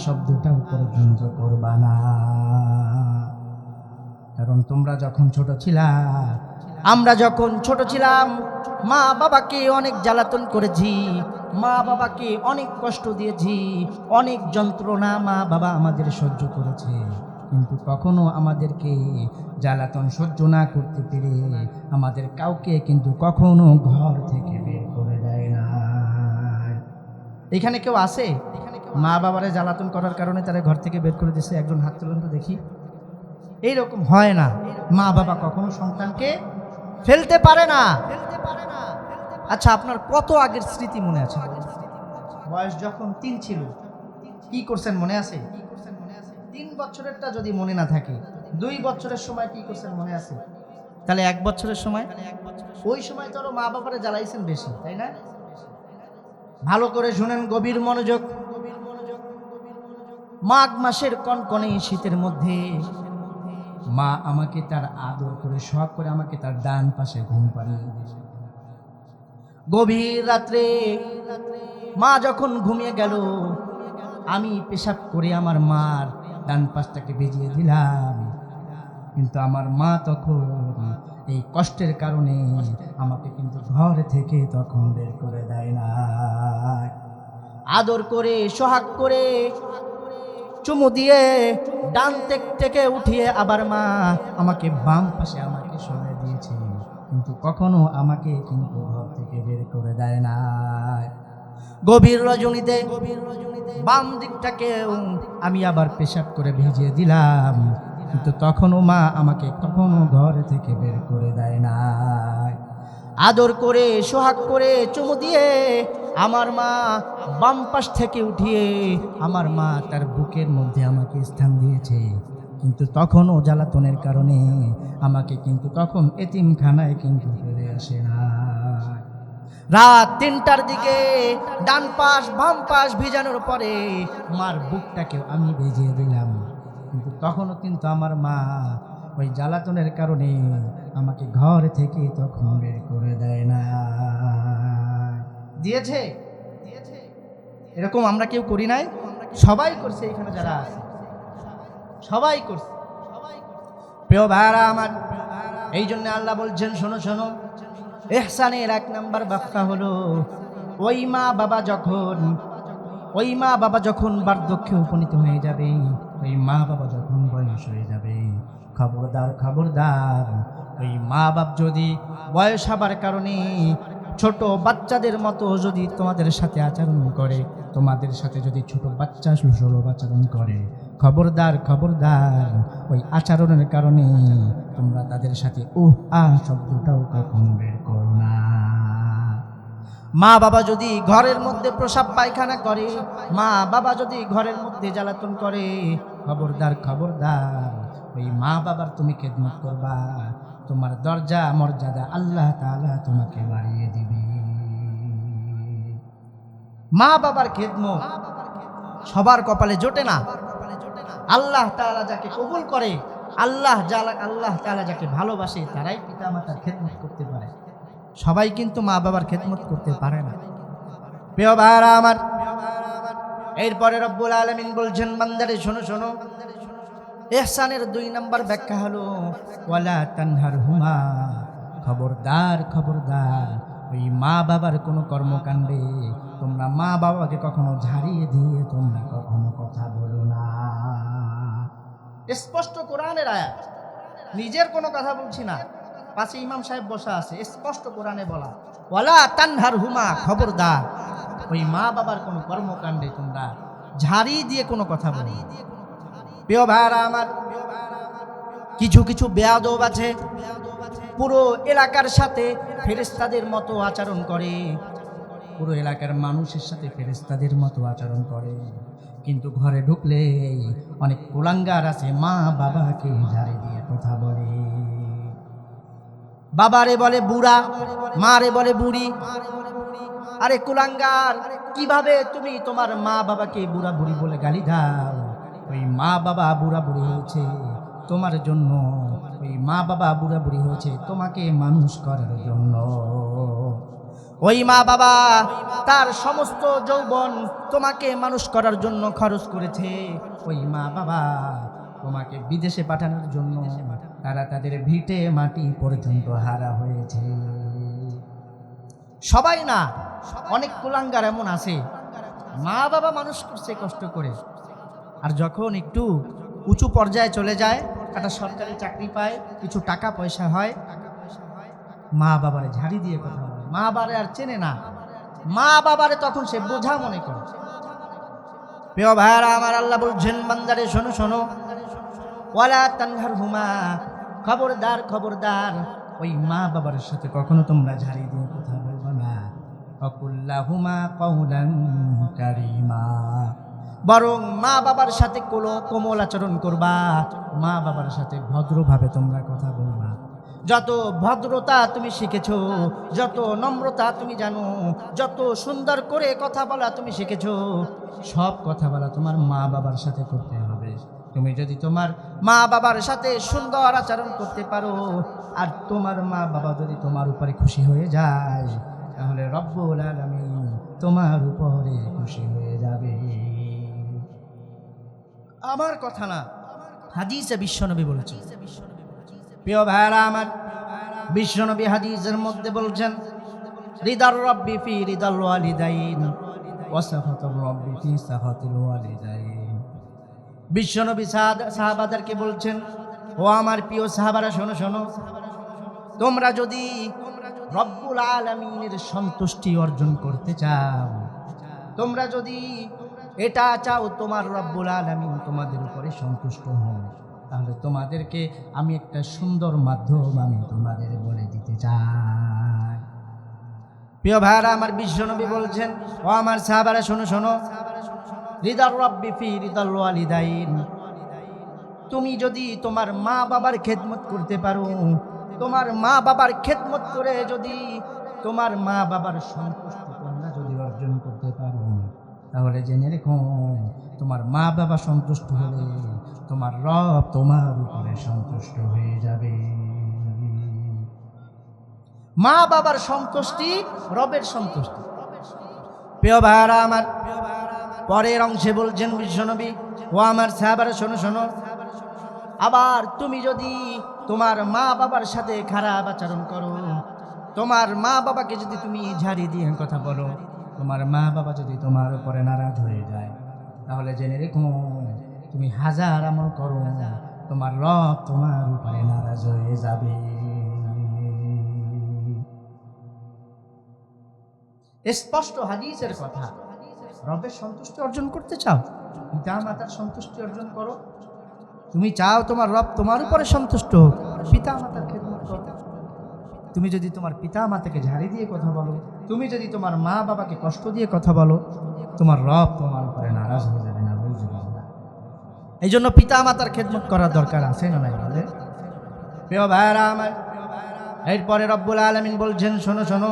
[SPEAKER 1] শব্দটাও পর্যন্ত করবা না। কারণ তোমরা যখন ছোট ছিলা, আমরা যখন ছোট ছিলাম, মা বাবাকে অনেক জ্বালাতন করেছি, মা বাবাকে অনেক কষ্ট দিয়েছি, অনেক যন্ত্রণা মা বাবা আমাদের সহ্য করেছে। কিন্তু কখনো আমাদেরকে জ্বালাতন সহ্য না করতে পেরে আমাদের কাউকে কিন্তু কখনো ঘর থেকে বের করে দেয় না। এখানে কেউ আছে মা বাবারে জ্বালাতন করার কারণে তারা ঘর থেকে বের করে দিয়েছে? একজন হাত তুলুন তো দেখি। এইরকম হয় না, মা বাবা কখনো সন্তানকে ফেলতে পারে না। আচ্ছা, আপনার কত আগের স্মৃতি মনে আছে? বয়স যখন 3 ছিল, কি করছেন মনে আছে? 3 বছরেরটা যদি মনে না থাকে, 2 বছরের সময় কি করছেন মনে আছে? তাহলে 1 বছরের সময়, ওই সময় তো আরো মা বাবারে জ্বালাইছেন বেশি, তাই না? ভালো করে শুনেন, গভীর মনোযোগ। মাঘ মাসের কনকনে শীতের মধ্যে মা আমাকে তার আদর করে শখ করে আমাকে তার ডান পাশে ঘুম পাড়িয়ে দিয়েছে। গভীর রাত্রে মা যখন ঘুমিয়ে গেল, আমি পেশাব করে আমার মার ডান পাশটাকে ভিজিয়ে দিলাম। কিন্তু আমার মা তখন এই কষ্টের কারণে আমাকে কিন্তু ঘর থেকে তখন বের করে দেয় না। আদর করে সোহাগ করে চুমু দিয়ে ডান থেকে উঠিয়ে আবার মা আমাকে বাম পাশে আমাকে সরিয়ে দিয়েছে, কিন্তু কখনো আমাকে কিন্তু ঘর থেকে বের করে দেয় না। গভীর রজনীতে বাম দিকটাকে আমি আবার পেশাব করে ভিজিয়ে দিলাম, কিন্তু তখনও মা আমাকে কখনো ঘর থেকে বের করে দেয় না। আদর করে সোহাগ করে চুমু দিয়ে আমার মা বাম পাশ থেকে উঠিয়ে আমার মা তার বুকের মধ্যে আমাকে স্থান দিয়েছে, কিন্তু তখনও জ্বালাতনের কারণে আমাকে কিন্তু তখন এতিমখানায় কিন্তু ফেলে আসে না। রাত 3টার দিকে ডান পাশ বাম পাশ ভিজানোর পরে মার বুকটাকেও আমি ভিজিয়ে দিলাম, কিন্তু তখনও কিন্তু আমার মা ওই জ্বালাতনের কারণে আমাকে ঘর থেকে তখন বের করে দেয় না। দিয়েছে? এরকম আমরা কেউ করি নাই? সবাই করছে, এখানে যারা আছে সবাই করছে। প্রিয় ভাইরা আমার, এই জন্য আল্লাহ বলছেন, শোনো শোনো, ইহসানের 1 নাম্বার ব্যাখ্যা হলো ওই মা বাবা যখন বার্ধক্যে উপনীত হয়ে যাবে, ওই মা বাবা যখন বয়স হয়ে যাবে, খবরদার খবরদার ওই মা বাপ যদি বয়স হবার কারণে ছোট বাচ্চাদের মতো যদি তোমাদের সাথে আচরণ করে, তোমাদের সাথে যদি ছোট বাচ্চা সুলভ আচরণ করে, খবরদার খবরদার ওই আচরণের কারণে তোমরা তাদের সাথে শব্দটাও কখনো বের করো না। মা বাবা যদি ঘরের মধ্যে প্রসাব পায়খানা করে, মা বাবা যদি ঘরের মধ্যে জ্বালাতন করে, খবরদার খবরদার ওই মা বাবার তুমি খেদমত করবা, তোমার দরজা মর্যাদা আল্লাহ তাআলা তোমাকে বাড়িয়ে দিবে। মা বাবার খেদমত সবার কপালে জোটে না। আল্লাহ তাআলা যাকে কবুল করে, আল্লাহ তাআলা যাকে ভালোবাসে, তারাই পিতা মাতার খেদমত করতে পারে। সবাই কিন্তু মা বাবার খেদমত করতে পারে না। প্রিয় ভাইরা আমার, এরপরে রব্বুল আলামিন বলছেন, বান্দারে শোনো শোনো, ইহসানের 2 নাম্বার ব্যাখ্যা হলো ওয়ালা তানহারহুমা, খবরদার খবরদার ওই মা বাবার কোনো কর্মকাণ্ডে তোমরা মা বাবাকে কখনো ঝাড়িয়ে দিয়ে তোমরা কখনো কথা বলো না। স্পষ্ট কোরআনের আয়াত, নিজের কোনো কথা বলছি না, পাশে ইমাম সাহেব বসা আছে, স্পষ্ট কোরআনে বলা, ওয়ালা তানহারহুমা, খবরদার ওই মা বাবার কোনো কর্মকাণ্ডে তোমরা ঝাড়ি দিয়ে কোনো কথা বলো। প্রিয় ভাইরা আমার, কিছু কিছু বেয়াদব আছে, পুরো এলাকার সাথে ফেরেশতাদের মতো আচরণ করে, পুরো এলাকার মানুষের সাথে ফেরেশতাদের মতো আচরণ করে, কিন্তু ঘরে ঢুকলে অনেক কুলাঙ্গার আছে মা বাবাকে ঝাড়ি দিয়ে কথা বলে। বাবারে বলে বুড়া, মারে বলে বুড়ি। আরে কুলাঙ্গার, কিভাবে তুমি তোমার মা বাবাকে বুড়া বুড়ি বলে গালি দাও? ওই মা বাবা বুড়া বুড়ি হয়েছে তোমার জন্য, ওই মা বাবা বুড়া বুড়ি হয়েছে তোমাকে মানুষ করার জন্য। ওই মা বাবা তার সমস্ত যৌবন তোমাকে মানুষ করার জন্য খরচ করেছে। ওই মা বাবা তোমাকে বিদেশে পাঠানোর জন্য তারা তাদের ভিটে মাটি পর্যন্ত হারা হয়েছে। সবাই না, অনেক কুলাঙ্গার এমন আছে মা বাবা মানুষ করছে কষ্ট করে, আর যখন একটু উঁচু পর্যায়ে চলে যায়, একটা সরকারি চাকরি পায়, কিছু টাকা পয়সা হয়, মা বাবারে ঝাড়ি দিয়ে কথা বলে, মা বাবারে আর চেনে না, মা বাবারে তখন সে বোঝা মনে করে। প্রিয় ভাইরা আমার, আল্লাহ বলছেন বান্দারে শোনো শোনো, ওয়ালা তানহারহুমা, খবরদার খবরদার ওই মা বাবার সাথে কখনো তোমরা ঝাড়ি দিয়ে কথা বলবে না। ওয়াকুল্লাহুমা কওলান কারীমা, বরং মা বাবার সাথে কোমল আচরণ করবা, মা বাবার সাথে ভদ্রভাবে তোমরা কথা বলবা। যত ভদ্রতা তুমি শিখেছো, যত নম্রতা তুমি জানো, যত সুন্দর করে কথা বলা তুমি শিখেছো, সব কথা বলা তোমার মা বাবার সাথে করতে হবে। তুমি যদি তোমার মা বাবার সাথে সুন্দর আচরণ করতে পারো, আর তোমার মা বাবা যদি তোমার উপরে খুশি হয়ে যায়, তাহলে রব্বুল আলামিন তোমার উপরে খুশি হয়ে যাবে। আমার কথা না, হাদিসে বিশ্বনবী বলেছেন। প্রিয় ভাইরা আমার, বিশ্বনবী হাদিসের মধ্যে বলছেন, রিদার রব্বি ফি রিদাল ওয়ালিদাইন ওয়া সাখাতুর রব্বি ফি সাখাতিল ওয়ালিদাইন। বিশ্বনবী সাহাবাদেরকে বলছেন, ও আমার প্রিয় সাহাবারা শোনো শোনো, তোমরা যদি রব্বুল আলামিনের সন্তুষ্টি অর্জন করতে চাও, তোমরা যদি এটা চাও তোমার রব্বুল আলামিন তোমাদের উপরে সন্তুষ্ট হন, তাহলে তোমাদেরকে আমি একটা সুন্দর মাধ্যম আমি তোমাদের বলে দিতে চাই। প্রিয় ভাইরা আমার, বিশ্বনবী বলছেন, ও আমার সাহাবারা শোনো শোনো, রিদার রব্বি ফি রিদাল ওয়ালিদাইন, তুমি যদি তোমার মা বাবার খেদমত করতে পারো, তোমার মা বাবার খেদমত করে যদি তোমার মা বাবার সন্তুষ্টি তোমরা যদি অর্জন করতে পারো, তাহলে জেনে রেখো, তোমার মা বাবা সন্তুষ্ট হলে তোমার রব তোমার উপরে সন্তুষ্ট হয়ে যাবে। মা বাবার সন্তুষ্টি রবের সন্তুষ্টি। প্রিয় ভাইরা আমার, পরের অংশে বলছেন বিশ্বনবী, ও আমার সাহাবারা শোনো শোনো, আবার তুমি যদি তোমার মা বাবার সাথে খারাপ আচরণ করো, তোমার মা বাবাকে যদি তুমি ঝাড়ি দিয়ে কথা বলো, তোমার মা বাবা যদি তোমার উপরে নারাজ হয়ে যায়, তাহলে জেনে রেখো, তুমি হাজার আমল করো, তোমার রব তোমার উপরে নারাজ হয়ে যাবে। স্পষ্ট হাদিসের কথা। রবের সন্তুষ্টি অর্জন করতে চাও, পিতা মাতার সন্তুষ্টি অর্জন করো। তুমি চাও তোমার রব তোমার উপরে সন্তুষ্ট হোক, পিতা মাতার খেদমত করো। তুমি যদি তোমার পিতা মাতাকে ঝাড়ি দিয়ে কথা বলো, তুমি যদি তোমার মা বাবাকে কষ্ট দিয়ে কথা বলো, তোমার রব তোমার উপরে নারাজ হয়ে যাবে না, বুঝবে না। এই জন্য পিতা মাতার খেদমত করার দরকার আছে না নাই বলে? প্রিয় ভাইরা আমার, এরপরে রব্বুল আলামিন বলছেন, শোনো শোনো,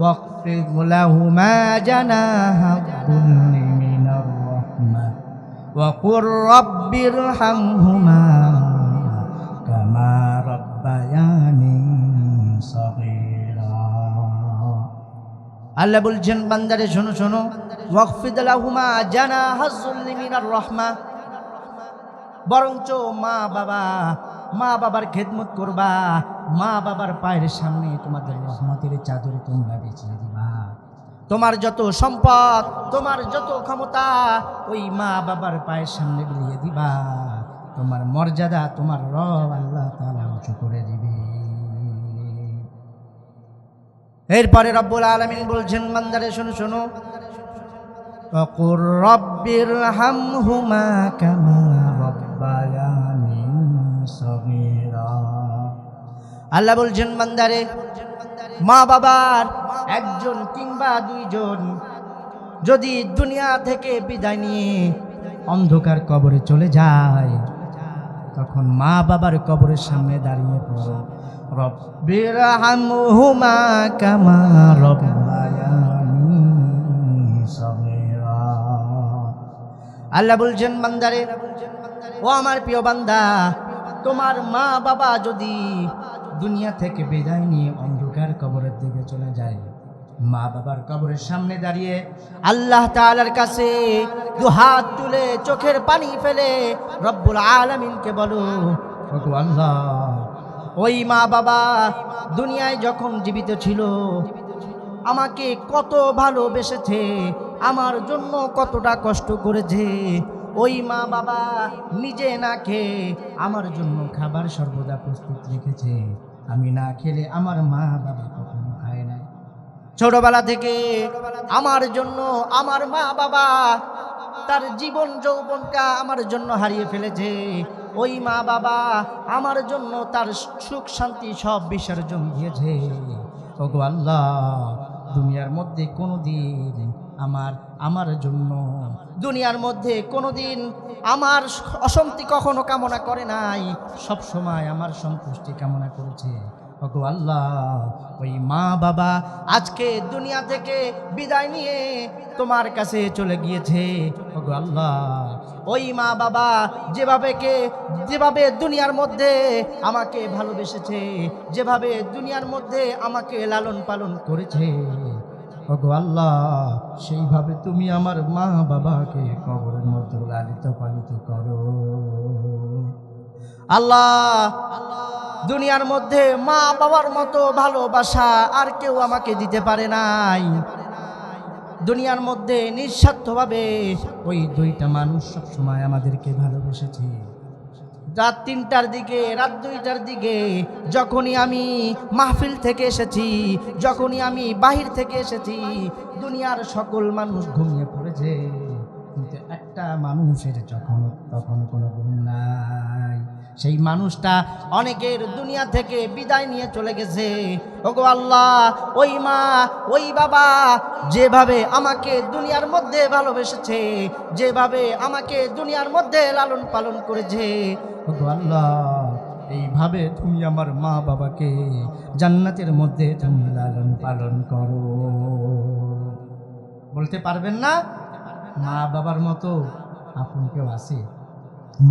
[SPEAKER 1] ওয়াকফিদ লাহুমা জানাহা যুল্লি মিনার রাহমা ওয়া কুর রাব্বিরহামহুমা কামা রাব্বায়ানি সাগীরা। আল্লাহ বলছেন, বান্দারে শোনো শোনো, ওয়াকফিদ লাহুমা জানাহা যুল্লি মিনার রাহমা, বরঞ্চ মা বাবার খেদমত করবা, মা বাবার পায়ের সামনে তোমাদের রহমতের চাদরে তোমরা বিছিয়ে দিবা। তোমার যত সম্পদ, তোমার যত ক্ষমতা, ওই মা বাবার পায়ের সামনে বিলিয়ে দিবা। তোমার মর্যাদা তোমার রব আল্লাহ তাআলা উঁচু করে দিবে। এরপরে রব্বুল আলামিন বলছেন, বান্দারে শোনো শোনো, ওয়াকুর রাব্বিরহামহুমা কামা রাব্বায়ানি সাগীরা। আল্লাহ বলছেন, বান্দারে, মা বাবার একজন কিংবা দুইজন যদি দুনিয়া থেকে বিদায় নিয়ে অন্ধকার কবরে চলে যায়, তখন মা বাবার কবরের সামনে দাঁড়িয়ে পড়ো, রব্বিরহামহুমা কামা রব্বায়ানি সগীরা। আল্লাহ বলছেন বান্দারে, ও আমার প্রিয় বান্দা, তোমার মা বাবা যদি দুনিয়া থেকে বিদায় নিয়ে অন্ধকার কবরের দিকে চলে যায়, মা বাবার কবরের সামনে দাঁড়িয়ে আল্লাহ তাআলার কাছে দুহাত তুলে চোখের পানি ফেলে রব্বুল আলামিনকে বলো, ওগো আল্লাহ, ওই মা বাবা দুনিয়ায় যখন জীবিত ছিল আমাকে কত ভালোবেসেছে, আমার জন্য কতটা কষ্ট করেছে। ওই মা বাবা নিজে না খেয়ে আমার জন্য খাবার সর্বদা প্রস্তুত রেখেছে, আমি না খেলে আমার মা বাবা কখনো খায় না। ছোটবেলা থেকে আমার জন্য আমার মা বাবা তার জীবন যৌবনটা আমার জন্য হারিয়ে ফেলেছে। ওই মা বাবা আমার জন্য তার সুখ শান্তি সব বিসর্জন দিয়েছে। ওগো আল্লাহ, দুনিয়ার মধ্যে কোনোদিন আমার জন্য দুনিয়ার মধ্যে কোনোদিন আমার অশান্তি কখনো কামনা করে নাই, সব সময় আমার সন্তুষ্টি কামনা করেছে। ওগো আল্লাহ, ওই মা বাবা আজকে দুনিয়া থেকে বিদায় নিয়ে তোমার কাছে চলে গিয়েছে। ওগো আল্লাহ, ওই মা বাবা যেভাবে দুনিয়ার মধ্যে আমাকে ভালোবেসেছে, যেভাবে দুনিয়ার মধ্যে আমাকে লালন পালন করেছে, ওগো আল্লাহ, সেইভাবে তুমি আমার মা বাবাকে কবরের মধ্যে লালিত পালিত করো। আল্লাহ, দুনিয়ার মধ্যে মা বাবার মতো ভালোবাসা আর কেউ আমাকে দিতে পারে নাই। দুনিয়ার মধ্যে নিঃস্বার্থভাবে ওই দুইটা মানুষ সবসময় আমাদেরকে ভালোবেসেছে। রাত 3টার দিকে, রাত 2টার দিকে যখনই আমি মাহফিল থেকে এসেছি, যখনই আমি বাহির থেকে এসেছি, দুনিয়ার সকল মানুষ ঘুমিয়ে পড়েছে, কিন্তু একটা মানুষের তখন কোনো ঘুম নাই। সেই মানুষটা অনেকের দুনিয়া থেকে বিদায় নিয়ে চলে গেছে। ওগো আল্লাহ, ওই মা ওই বাবা যেভাবে আমাকে দুনিয়ার মধ্যে ভালোবেসেছে, যেভাবে আমাকে দুনিয়ার মধ্যে লালন পালন করেছে, ওগো আল্লাহ, এইভাবে তুমি আমার মা বাবাকে জান্নাতের মধ্যে তুমি লালন পালন করো। বলতে পারবেন না মা বাবার মতো আপন কেউ আছে?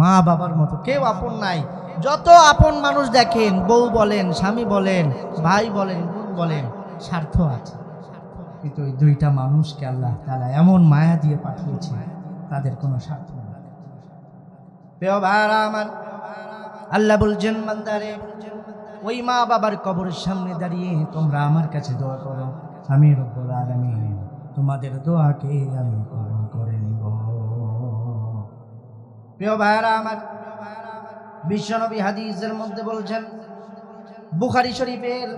[SPEAKER 1] মা বাবার মতো কেউ আপন নাই। যত আপন মানুষ দেখেন, বউ বলেন, স্বামী বলেন, ভাই বলেন, বোন বলেন, স্বার্থ আছে। কিন্তু ওই দুইটা মানুষকে আল্লাহ তাআলা এমন মায়া দিয়ে পাঠিয়েছে, তাদের কোনো স্বার্থ নেই। প্রিয় ভাইরা আমার, আল্লাহ বলছেন বান্দারে, ওই মা বাবার কবরের সামনে দাঁড়িয়ে তোমরা আমার কাছে দোয়া করো, আমি রব্বুল আলামিন তোমাদের দোয়াকে আমি কবুল করে নিব। প্রিয় ভাইরা আমার, বিশ্বনবী হাদিসের মধ্যে বলছেন, বুখারী শরীফের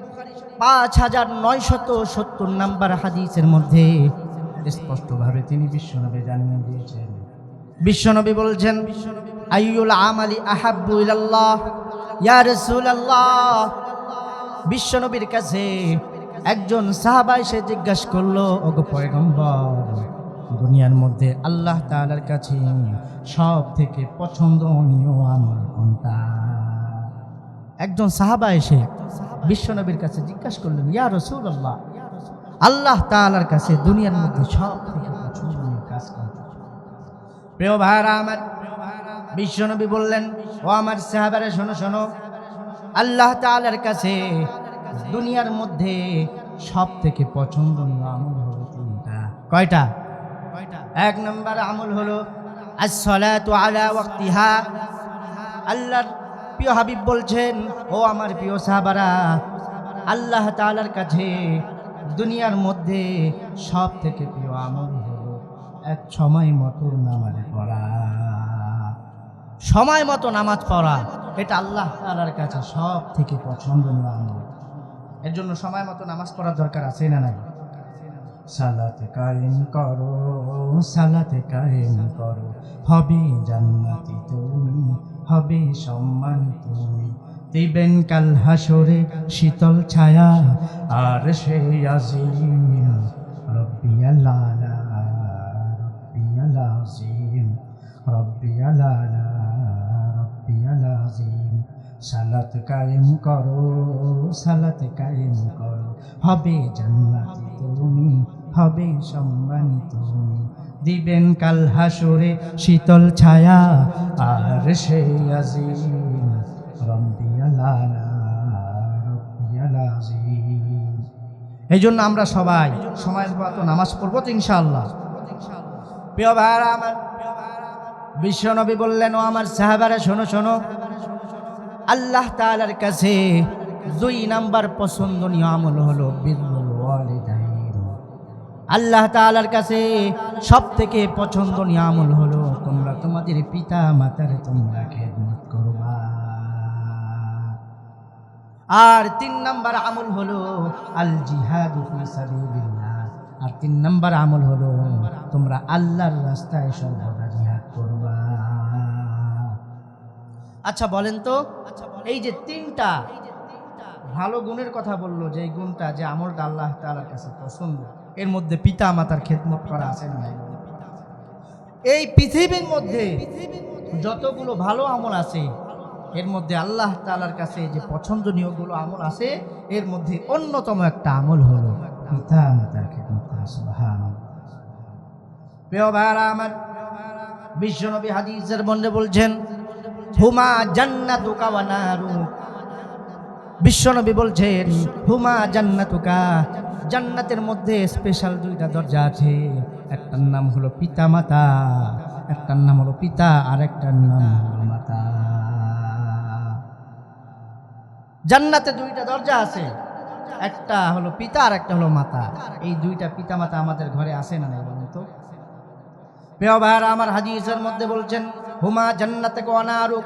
[SPEAKER 1] 5970 নাম্বার হাদিসের মধ্যে স্পষ্টভাবে তিনি বিশ্বনবী জানিয়ে দিয়েছেন। বিশ্বনবী বলছেন, আইয়ুল আমালি আহাব্বু ইলাল্লাহ ইয়া রাসূলুল্লাহ। বিশ্বনবীর কাছে একজন সাহাবা এসে জিজ্ঞাসা করলো, ওগো পয়গম্বর, দুনিয়ার মধ্যে আল্লাহ তাআলার কাছে সব থেকে পছন্দনীয় আমল কোনটা? একজন সাহাবা এসে বিশ্বনবীর কাছে জিজ্ঞাসা করলেন, ইয়া রাসূলুল্লাহ, আল্লাহ তাআলার কাছে দুনিয়ার মধ্যে সব থেকে পছন্দনীয় কাজ কোনটা? প্রিয় ভাইরা আমার, বিশ্বনবী বললেন, ও আমার সাহাবারা, শোনো শোনো, আল্লাহ তাআলার কাছে দুনিয়ার মধ্যে সব থেকে পছন্দনীয় আমল হলো 3টা। কয়টা? 1 নম্বর আমল হলো as-salatu ala waqtiha। আল্লাহর প্রিয় হাবিব বলছেন, ও আমার প্রিয় সাহাবারা, আল্লাহ তাআলার কাছে দুনিয়ার মধ্যে সব থেকে প্রিয় আমল হলো এক সময় মতো নামাজ পড়া। সময় মতো নামাজ পড়া, এটা আল্লাহ তাআলার কাছে সব থেকে পছন্দনীয় আমল। এর জন্য সময় মতো নামাজ পড়ার দরকার আছে না নাই? সালাতে কায়েম করো, সালাতে কায়েম করো, হবে জান্নাতি তুমি, হবে সম্মানিত তুমি, দিবেন কাল হাসরে শীতল ছায়া আর সে আজিম রব্বিয়াল আলা, রব্বিয়াল আজিম, রব্বিয়াল আলা, রব্বিয়াল আযীম। সালাত কায়েম করো, সালাত কায়েম করো, হবে জান্নাতি তুমি, হবে সম্মানিত তুমি। দিবেন কাল হাসরে শীতল ছায়া আর সে আজিম, রব্বিয়াল আলা রব্বিয়াল আযীম। এই জন্য আমরা সবাই সময়ের মতো নামাজ পড়বো তো ইনশাআল্লাহ। প্রিয় ভাইরা আমার, বিশ্বনবী বললেন, ও আমার সাহাবারা শোনো শোনো, আল্লাহ তাআলার কাছে 2 নাম্বার পছন্দনীয় আমল হলো বিররুল ওয়ালিদাইন। আল্লাহ তাআলার কাছে সবথেকে পছন্দনীয় আমল হলো তোমরা তোমাদের পিতা মাতার তোমরা খেদমত করবা। আর 3 নাম্বার আমল হলো আল জিহাদু ফি সাবিলিল্লাহ। আর 3 নাম্বার আমল হলো তোমরা আল্লাহর রাস্তায় সর্বদা জিহাদ করবা। আচ্ছা বলেন তো, এই যে 3টা ভালো গুণের কথা বললো, যে এই গুণটা, যে আমলটা আল্লাহ তাআলার কাছে পছন্দ, এর মধ্যে পিতা মাতার খেদমত করা আছে না? এই পৃথিবীর মধ্যে যতগুলো ভালো আমল আছে, এর মধ্যে আল্লাহ তাআলার কাছে যে পছন্দনীয় গুলো আমল আছে, এর মধ্যে অন্যতম একটা আমল হলো পিতা মাতার খেদমত করা। সুবহানাল্লাহ। প্রিয় ভাইরা আমার, বিশ্বনবী হাদিসের মধ্যে বলছেন, হুমা জান্নাতুকা ওয়া নারুক। বিশ্বনবী বলছেন, হুমা জান্নাতুকা, জান্নাতের মধ্যে স্পেশাল 2টা দরজা আছে। একটার নাম হলো পিতা মাতা, একটার নাম হলো পিতা, আর একটার নাম হলো মাতা। জান্নাতে 2টা দরজা আছে, একটা হলো পিতা আর একটা হলো মাতা। এই 2টা পিতা মাতা আমাদের ঘরে আছে না নাই বলুন তো? প্রিয় ভাইরা আমার, হাদিসের মধ্যে বলছেন, হুমা জান্নাতুকা ওয়া নারুক,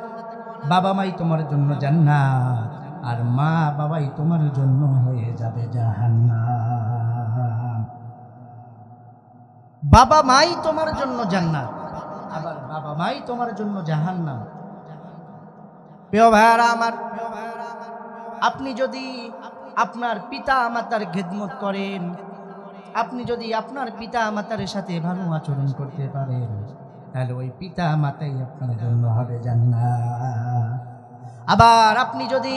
[SPEAKER 1] বাবা মাই তোমার জন্য জান্নাত, আর মা বাবাই তোমার জন্য হয়ে যাবে জাহান্নাম। বাবা মাই তোমার জন্য জান্নাত, আবার বাবা মাই তোমার জন্য জাহান্নাম। প্রিয় ভাইরা আমার, আপনি যদি আপনার পিতা মাতার খেদমত করেন, আপনি যদি আপনার পিতা মাতার সাথে ভালো আচরণ করতে পারেন, তাহলে ওই পিতা মাতাই আপনার জন্য হবে জান্নাত। আবার আপনি যদি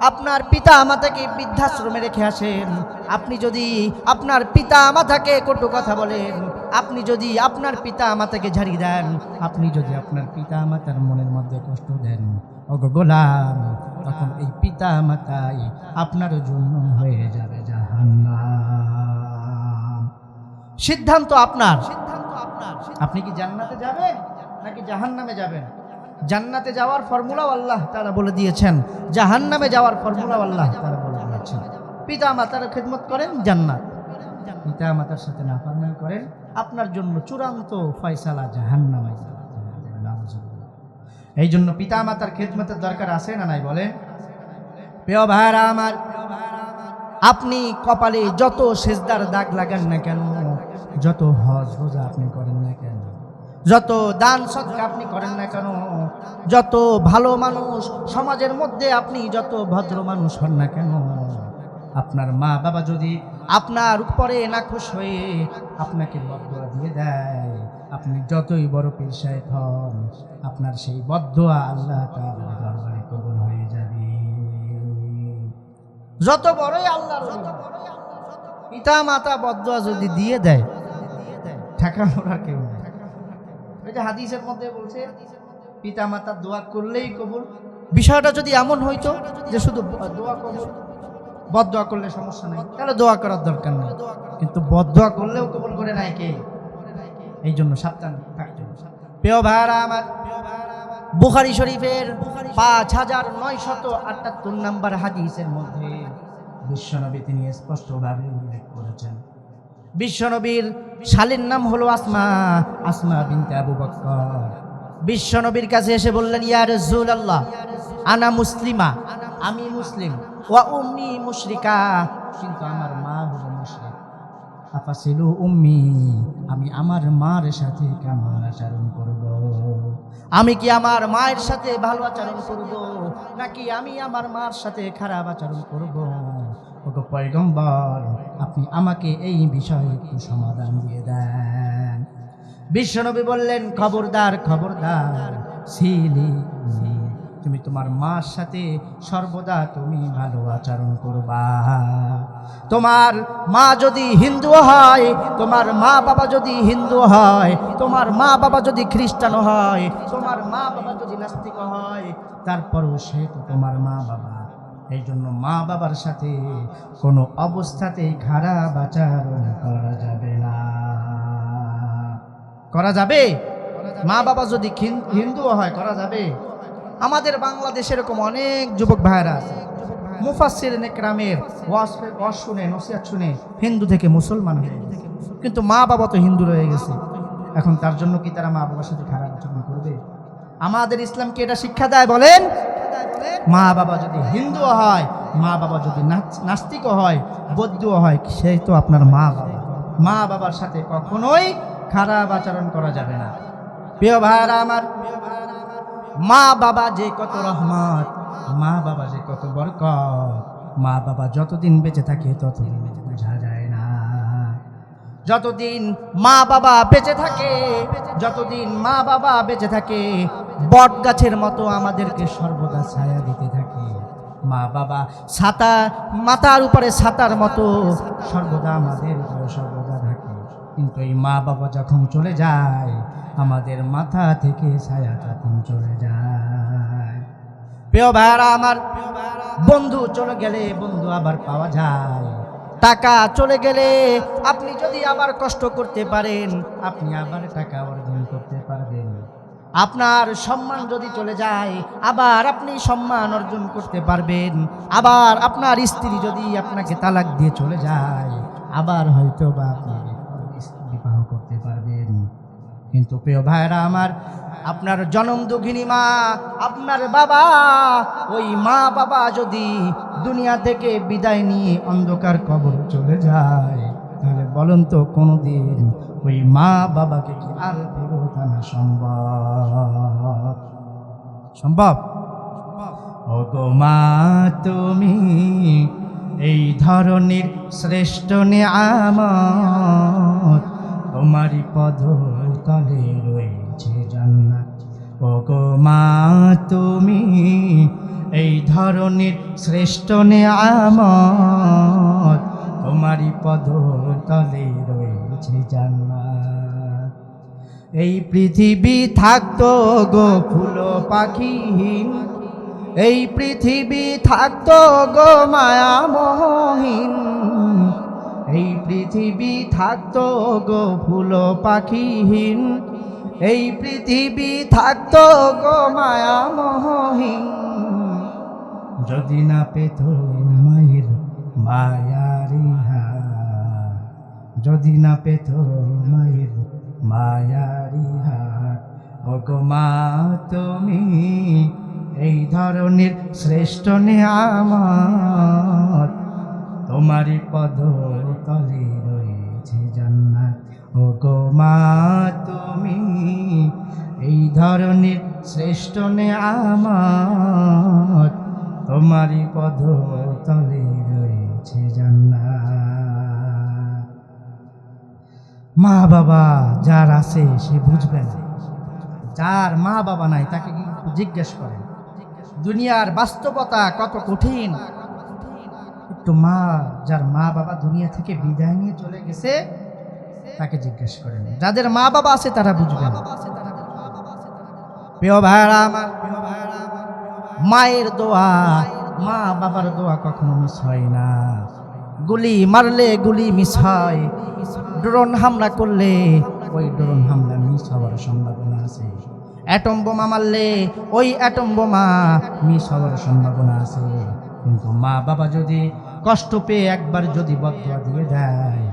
[SPEAKER 1] আপনার পিতা মাতাকে বৃদ্ধাশ্রমে রেখে আসেন, আপনি যদি আপনার পিতা মাতাকে কটু কথা বলেন, আপনি যদি আপনার পিতা মাতাকে ঝাড়িয়ে দেন, আপনি যদি আপনার পিতা মাতার মনের মধ্যে কষ্ট দেন, ওগো গোলাম, তখন এই পিতা মাতাই আপনার জন্য হয়ে যাবে জাহান্নাম। সিদ্ধান্ত আপনার। আপনি কি জান্নাতে যাবেন নাকি জাহান্নামে যাবেন? জান্নাতে যাওয়ার ফর্মুলাও আল্লাহ তাআলা বলে দিয়েছেন, জাহান্নামে যাওয়ার ফর্মুলাও আল্লাহ তাআলা বলে দিয়েছেন। পিতা মাতার খেদমত করেন, জান্নাত। পিতা মাতার সাথে নাফরমানি করেন, আপনার জন্য চূড়ান্ত ফয়সালা জাহান্নামে। এই জন্য পিতা মাতার খেদমতের দরকার আছে না নাই বলেন? প্রিয় ভাইরা আমার, আপনি কপালে যত সেজদার দাগ লাগান না কেন, যত হজ রোজা আপনি করেন না কেন, যত দান সদকা আপনি করেন না কেন, যত ভালো মানুষ সমাজের মধ্যে আপনি যত ভদ্র মানুষ হন না কেন, আপনার মা বাবা যদি আপনার উপরে নাখুশ হয়ে আপনাকে বদদোয়া দিয়ে দেয়, আপনি যতই বড় পীর সাহেব হন, আপনার সেই বদদোয়া আল্লাহ তাআলার দরবারে কবুল হয়ে যাবে। যত বড়ই আল্লাহর ওলি, পিতা মাতা বদদোয়া যদি দিয়ে দেয়, ঠেকানোর আর কেউ নেই। এই যে হাদিসের মধ্যে বলছে, পিতা মাতার দোয়া করলেই কবুল। বিষয়টা যদি এমন হইতো যে শুধু দোয়া কবুল, বদদোয়া করলে সমস্যা নাই, তাহলে দোয়া করার দরকার নেই। কিন্তু বদদোয়া করলেও কবুল করে নাই কে? এই জন্য সাবধান থাকতে হবে। প্রিয় ভাইরা আমার, বুখারী শরীফের 5978 নম্বর হাদিসের মধ্যে বিশ্বনবী তিনি স্পষ্টভাবে উল্লেখ করেছেন, বিশ্বনবীর শালীর নাম হলো আসমা, আসমা বিনতে আবু বকর। বিশ্বনবীর কাছে এসে বললেন, ইয়া রাসূলুল্লাহ, আনা মুসলিমা, আমি মুসলিম, ওয়া উম্মি মুশরিকা, কিন্তু আমার মা হলো মুশরিক। আফাসিলু উম্মি, আমি আমার মার সাথে কেমন আচরণ করব? আমি কি আমার মায়ের সাথে ভালো আচরণ করব, নাকি আমি আমার মার সাথে খারাপ আচরণ করব? ওগো পয়গম্বর, আপনি আমাকে এই বিষয়ে একটু সমাধান দিয়ে দেন। বিশ্বনবী বললেন, খবরদার খবরদার ছিলি, তুমি তোমার মার সাথে সর্বদা তুমি ভালো আচরণ করবা। তোমার মা যদি হিন্দু হয়, তোমার মা বাবা যদি হিন্দু হয়, তোমার মা বাবা যদি খ্রিস্টান হয়, তোমার মা বাবা যদি নাস্তিক হয়, তারপরও সে তো তোমার মা বাবা। এই জন্য মা বাবার সাথে কোনো অবস্থাতেই খারাপ আচরণ করা যাবে না। করা যাবে? মা বাবা যদি হিন্দুও হয় করা যাবে? আমাদের বাংলাদেশে এরকম অনেক যুবক ভাইরা আছে, মুফাসসির নেকরামের ওয়াজ শুনে, নসিহত শুনে হিন্দু থেকে মুসলমান হয়ে গেছে, কিন্তু মা বাবা তো হিন্দু রয়ে গেছে। এখন তার জন্য কি তারা মা বাবার সাথে খারাপ আচরণ করবে? আমাদের ইসলাম কি এটা শিক্ষা দেয়? বলেন। মা বাবা যদি হিন্দু হয়, মা বাবা যদি নাস্তিকও হয়, বৌদ্ধও হয়, সেই তো আপনার মা বাবা। মা বাবার সাথে কখনোই খারাপ আচরণ করা যাবে না। প্রিয় ভাইরা আমার, মা বাবা যে কত রহমত, মা বাবা যে কত বরকত, মা বাবা যতদিন বেঁচে থাকে ততদিন বোঝা যায় না। যতদিন মা বাবা বেঁচে থাকে, যতদিন মা বাবা বেঁচে থাকে, বট গাছের মতো আমাদেরকে সর্বদা ছায়া দিতে থাকে। মা বাবা ছাতা, মাথার উপরে ছাতার মতো সর্বদা আমাদের উপরে সর্বদা থাকে। কিন্তু এই মা বাবা যখন চলে যায়, আমাদের মাথা থেকে ছায়া তখন চলে যায়। প্রিয় ভাইরা আমার, বন্ধু চলে গেলে বন্ধু আবার পাওয়া যায়। টাকা চলে গেলে আপনি যদি আবার কষ্ট করতে পারেন, আপনি আবার টাকা অর্জন করতে পারবেন। আপনার সম্মান যদি চলে যায়, আবার আপনি সম্মান অর্জন করতে পারবেন। আবার আপনার স্ত্রী যদি আপনাকে তালাক দিয়ে চলে যায়, আবার হয়তো বা আপনি বিবাহ করতে পারবেন। কিন্তু প্রিয় ভাইরা আমার, আপনার জনম দুঃখিনী মা, আপনার বাবা, ওই মা বাবা যদি দুনিয়া থেকে বিদায় নিয়ে অন্ধকার কবর চলে যায়, তাহলে বলুন তো কোনোদিন ওই মা বাবাকে কি আর ফেরত আনা সম্ভব? সম্ভব? ওগো মা, তুমি এই ধরনের শ্রেষ্ঠ নেয়ামত, তোমারই পদতলে রয়েছে জান্নাত। ওগো মা, তুমি এই ধরনের শ্রেষ্ঠ নেয়ামত, তোমারই পদতলে রয়েছে জান্নাত। এই পৃথিবী থাকতো গো ফুল পাখিহীন, এই পৃথিবী থাকতো গো মায়ামহীন, এই পৃথিবী থাকতো গো ফুল পাখিহীন, এই পৃথিবী থাকতো গো মায়ামহীন, যদি না পেত মায়ের মায়ারি হাত, যদি না পেত মায়ের মায়ারি হাত। ওগো মা, তুমি এই ধরনের শ্রেষ্ঠ নেয়ামত, তোমারই পদতলে রয়েছে জান্নাত। ওগো মা, তুমি এই ধরনের শ্রেষ্ঠ নেয়ামত, তোমারই পদতলে রয়েছে জান্নাত। মা বাবা যার আছে সে বুঝবে না, যার মা বাবা নাই তাকে কিন্তু জিজ্ঞেস করেন দুনিয়ার বাস্তবতা কত কঠিন। একটু যার মা বাবা দুনিয়া থেকে বিদায় নিয়ে চলে গেছে তাকে জিজ্ঞেস করেন, যাদের মা বাবা আছে তারা বুঝবে না। প্রিয় ভাইরা আমার, মায়ের দোয়া, মা বাবার দোয়া কখনো মিস হয় না। গুলি মারলে গুলি মিস হয়, ড্রোন হামলা করলে ওই ড্রোন হামলা মিস হওয়ার সম্ভাবনা আছে। অ্যাটম বোমা মারলে ওই অ্যাটম বোমা মিস হওয়ার সম্ভাবনা আছে। কিন্তু মা বাবা যদি কষ্ট পেয়ে একবার যদি বদদোয়া দিয়ে দেয়,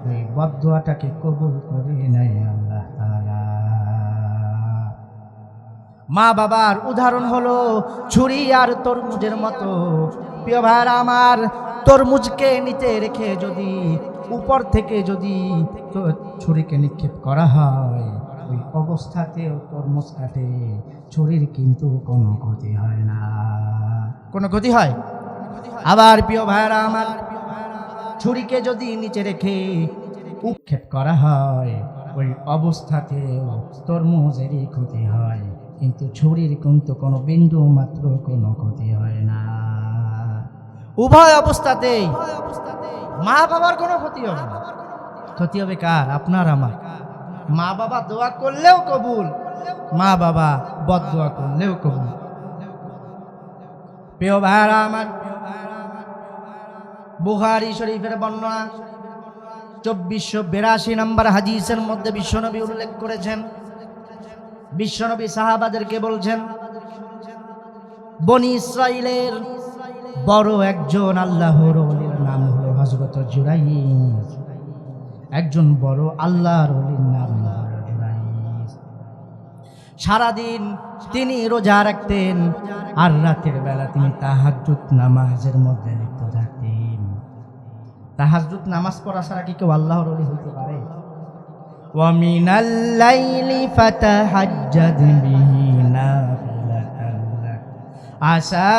[SPEAKER 1] ওই বদদোয়াটাকে কবুল করে নেয় আল্লাহ তাআলা। মা বাবার উদাহরণ হলো ছুরি আর তরমুজের মতো। প্রিয় ভাইরা আমার, তরমুজকে নিচে রেখে যদি উপর থেকে যদি ছুরিকে নিক্ষেপ করা হয়, ওই অবস্থাতেও তরমুজ কাটে, ছুরির কিন্তু কোনো ক্ষতি হয় না। কোনো ক্ষতি হয়? আবার প্রিয় ভাইরা আমার, ছুরিকে যদি নিচে রেখে উৎক্ষেপ করা হয়, ওই অবস্থাতে তরমুজেরই ক্ষতি হয়, কিন্তু ছুরির কিন্তু কোনো বিন্দু মাত্র কোনো ক্ষতি হয় না। উভয় অবস্থাতেই মা বাবার কোনো ক্ষতি হবে না। ক্ষতি হবে কার? আপনার আমার। মা বাবা দোয়া করলেও কবুল, মা বাবা বদদোয়া করলেও কবুল। প্রিয় ভাইরা আমার, বুখারী শরীফের বর্ণনা 2482 নম্বর হাদিসের মধ্যে বিশ্বনবী উল্লেখ করেছেন, বিশ্বনবী সাহাবাদেরকে বলছেন, বনি ইসরাইলের বড় একজন আল্লাহর ওলির নাম হলো হযরত জুরাইজ। একজন বড় আল্লাহর ওলির নাম হলো জুরাইজ। সারাদিন তিনি রোজা রাখতেন, আর রাতের বেলা তিনি তাহাজ্জুদ নামাজের মধ্যে লিপ্ত থাকতেন। তাহাজ্জুদ নামাজ পড়া ছাড়া কি কেউ আল্লাহর ওলি হতে পারে? ওয়া মিনাল লাইলি ফাতাহাজ্জাদ বিহি নাফিলাতান লাক আসা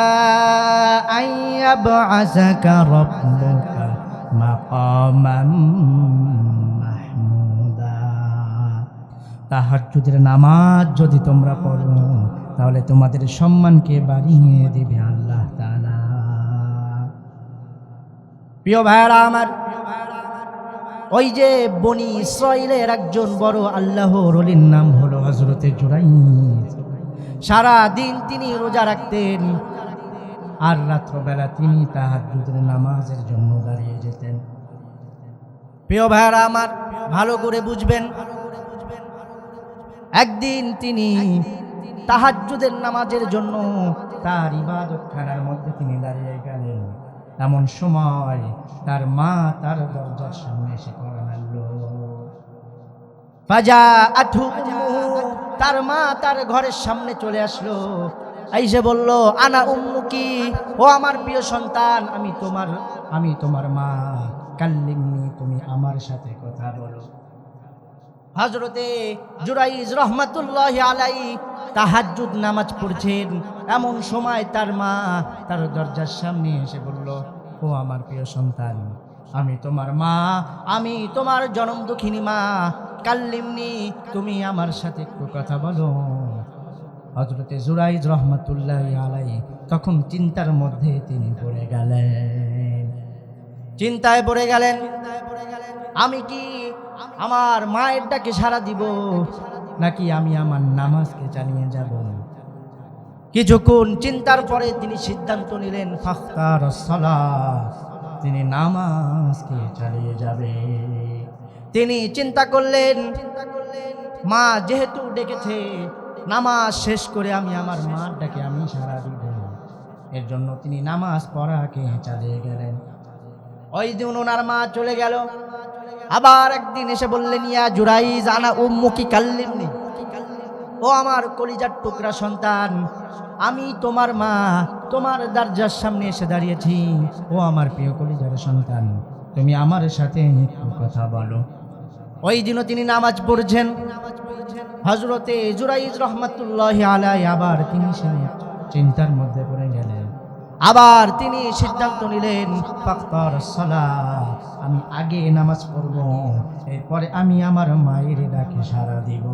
[SPEAKER 1] আন ইয়াবআসাকা রাব্বুকা মাকামান মাহমুদা। তাহাজ্জুদের নামাজ যদি তোমরা পড়ো তাহলে তোমাদের সম্মানকে বাড়িয়ে দেবে আল্লাহ তাআলা। প্রিয় ভাইরা আমার, ওই যে বনি ইসরাইলের একজন বড় আল্লাহর ওলির নাম হলো হযরতে জুরাইজ। সারা দিন তিনি রোজা রাখতেন, আর রাত্রবেলা তিনি তাহাজ্জুদের নামাজের জন্য দাঁড়িয়ে যেতেন। প্রিয় ভাইরা আমার, ভালো করে বুঝবেন, একদিন তিনি তাহাজ্জুদের নামাজের জন্য তার ইবাদতখানার মধ্যে তিনি দাঁড়িয়ে গেলেন। এমন সময় তার মা তার দরজার সামনে এসে কড়া নাড়ল। ফাজাআতহু উম্মুহু, তার মা তার ঘরের সামনে চলে আসলো, আইসে বলল, আনা উম্মুকি, ও আমার প্রিয় সন্তান, আমি তোমার মা, কাল্লিমনি, তুমি আমার সাথে কথা বলো। হযরতে জুরাইজ রাহমাতুল্লাহি আলাইহি তাহাজ্জুদ নামাজ পড়ছেন। এমন সময় তার মা তার দরজার সামনে এসে বলল, ও আমার প্রিয় সন্তান, আমি তোমার মা, আমি তোমার জনম দুঃখিনী মা, কাল্লিমনি, তুমি আমার সাথে একটু কথা বলো। হযরতে জুরাইজ রাহমাতুল্লাহি আলাইহি তখন চিন্তার মধ্যে তিনি পড়ে গেলেন, চিন্তায় পড়ে গেলেন, আমি কি আমার মায়ের ডাকে সাড়া দিব, নাকি আমি আমার নামাজকে চালিয়ে যাব? কিছুক্ষণ চিন্তার পরে তিনি সিদ্ধান্ত নিলেন, ফাখতারাস সালাহ, তিনি নামাজকে চালিয়ে যাবে। তিনি চিন্তা করলেন, মা যেহেতু ডেকেছে, নামাজ শেষ করে আমি আমার মার ডাকে আমি সাড়া দিব। এর জন্য তিনি নামাজ পড়াকে চালিয়ে গেলেন। ওই দিন ওনার মা চলে গেল। আবার একদিন এসে বললেন, ইয়া জুরাইজ, আনা উম্মুকি কাল্লিমনি, ও আমার কলিজার টুকরা সন্তান, আমি তোমার মা, তোমার দরজার সামনে এসে দাঁড়িয়েছি। ও আমার প্রিয় কলিজার সন্তান, তুমি আমার সাথে একটু কথা বলো। ওই দিনও তিনি নামাজ পড়ছেন। হযরতে জুরাইজ রাহমাতুল্লাহি আলাইহি আবার তিনি চিন্তার মধ্যে পড়ে গেলেন। আবার তিনি সিদ্ধান্ত নিলেন, ফাখতারাস সালাহ, আমি আগে নামাজ পড়ব, এরপরে আমি আমার মায়ের ডাকে সাড়া দিব।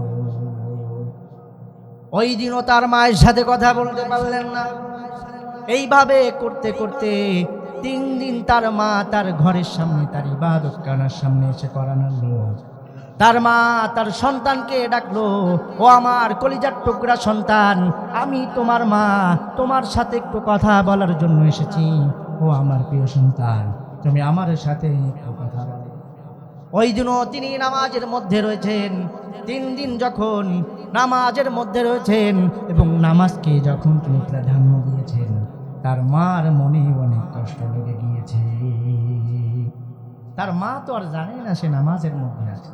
[SPEAKER 1] ওই দিনও তার মায়ের সাথে কথা বলতে পারলেন না। এইভাবে করতে করতে 3 দিন তার মা তার ঘরের সামনে, তার ইবাদতখানার সামনে এসে কড়া নাড়ল। তার মা তার সন্তানকে ডাকলো, ও আমার কলিজার টুকরা সন্তান, আমি তোমার মা, তোমার সাথে একটু কথা বলার জন্য এসেছি। ও আমার প্রিয় সন্তান, তুমি আমার সাথে একটু কথা বলো। ওই দিনও তিনি নামাজের মধ্যে রয়েছেন। 3 দিন যখন নামাজের মধ্যে রয়েছেন এবং নামাজকে যখন তিনি প্রাধান্য দিয়েছেন, তার মার মনে অনেক কষ্ট লেগে গিয়েছে। তার মা তো আর জানে না সে নামাজের মধ্যে আছে।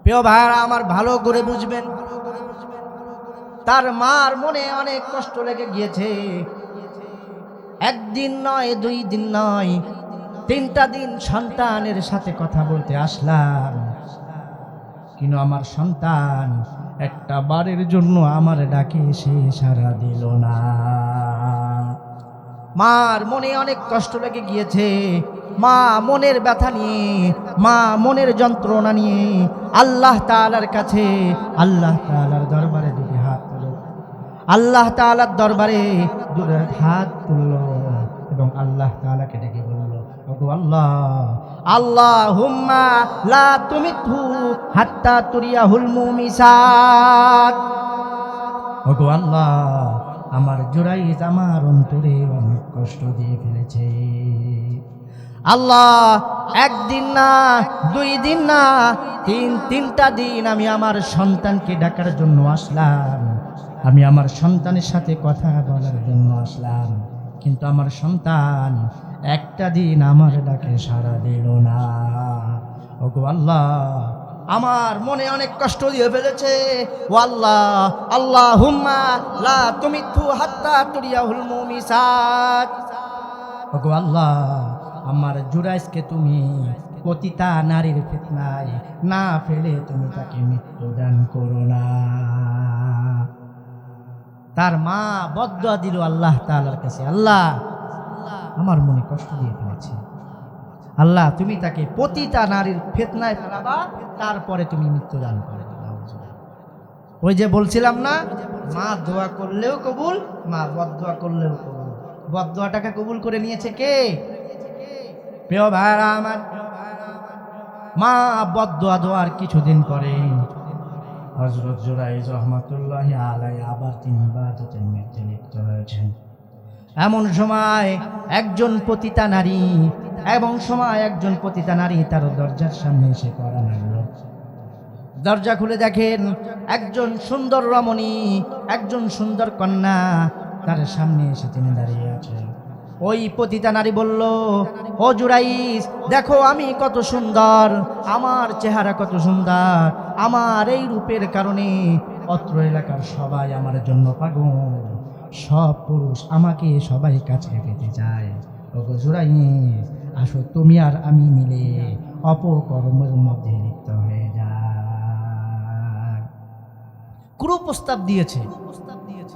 [SPEAKER 1] প্রিয় ভাইরা আমার, ভালো করে বুঝবেন, তার মার মনে অনেক কষ্ট লেগে গিয়েছে। 1 দিন নয়, 2 দিন নয়, 3টা দিন সন্তানের সাথে কথা বলতে আসলাম, কিন্তু আমার সন্তান একটা বারের জন্য আমার ডাকে সে সাড়া দিল না। মার মনে অনেক কষ্ট লেগে গিয়েছে। মা মনের ব্যথা নিয়ে, মা মনের যন্ত্রণা নিয়ে আল্লাহ তাআলার কাছে, আল্লাহ তাআলার দরবারে দুটি হাত তুলল, আল্লাহ তাআলার দরবারে দুটি হাত তুলল এবং আল্লাহ তাআলাকে ডেকে বলল, ওগো আল্লাহ, আল্লাহুম্মা লা তুমিতহু হাত্তা তুরিয়াহুল মুমিসাত। ওগো আল্লাহ, আমার জুরাইজ আমার অন্তরে অনেক কষ্ট দিয়ে ফেলেছে। আল্লাহ, একদিন না, 2 দিন না, 3টা দিন আমি আমার সন্তানকে ডাকার জন্য আসলাম, আমি আমার সন্তানের সাথে কথা বলার জন্য আসলাম, কিন্তু আমার সন্তান একটা দিন আমার ডাকে সাড়া দিল না। ওগো আল্লাহ, আমার মনে অনেক কষ্ট দিয়ে ফেলেছে। ও আল্লাহ, আল্লাহুম্মা লা তুমিতহু হাত্তা তুরিয়াহুল মুমিসাত। ওগো আল্লাহ, আমার জুরাইজকে তুমি পতিতা নারীর ফিতনায় না ফেলে তুমি তাকে মৃত্যু দান করো না। তার মা বদদুয়া দিল আল্লাহ তাআলার কাছে, আল্লাহ, আমার মনে কষ্ট দিয়ে ফেলেছে, আল্লাহ তুমি তাকে পতিতা নারীর ফিতনায় ফেলাবা, তারপরে তুমি মৃত্যু দান করে দিবা। ওই যে বলছিলাম না, মা দোয়া করলেও কবুল, মা বদদুয়া করলেও কবুল। বদদুয়াটাকে কবুল করে নিয়েছে কে? প্রিয় ভাইরা আমার, মা বদদুয়া দেওয়ার কিছুদিন পরে হযরত জুরাইজ রাহমাতুল্লাহি আলাইহি আবার তিনি ইবাদতের মধ্যে লিপ্ত হয়েছেন। এমন সময় একজন পতিতা নারী তার দরজার সামনে এসে কড়া নাড়ল। দরজা খুলে দেখেন একজন সুন্দর রমণী, একজন সুন্দর কন্যা তার সামনে এসে তিনি দাঁড়িয়ে আছেন। ওই পতিতা নারী বলল, ও জুরাইজ, দেখো আমি কত সুন্দর, আমার চেহারা কত সুন্দর, আমার এই রূপের কারণে অত্র এলাকার সবাই আমার জন্য পাগল, সব পুরুষ আমাকে সবাই কাছে পেতে যায়। ওগো জুরাইজ, আসো তুমি আর আমি মিলে অপকর্মের মধ্যে লিপ্ত হয়ে যাই। কুপ্রস্তাব দিয়েছে,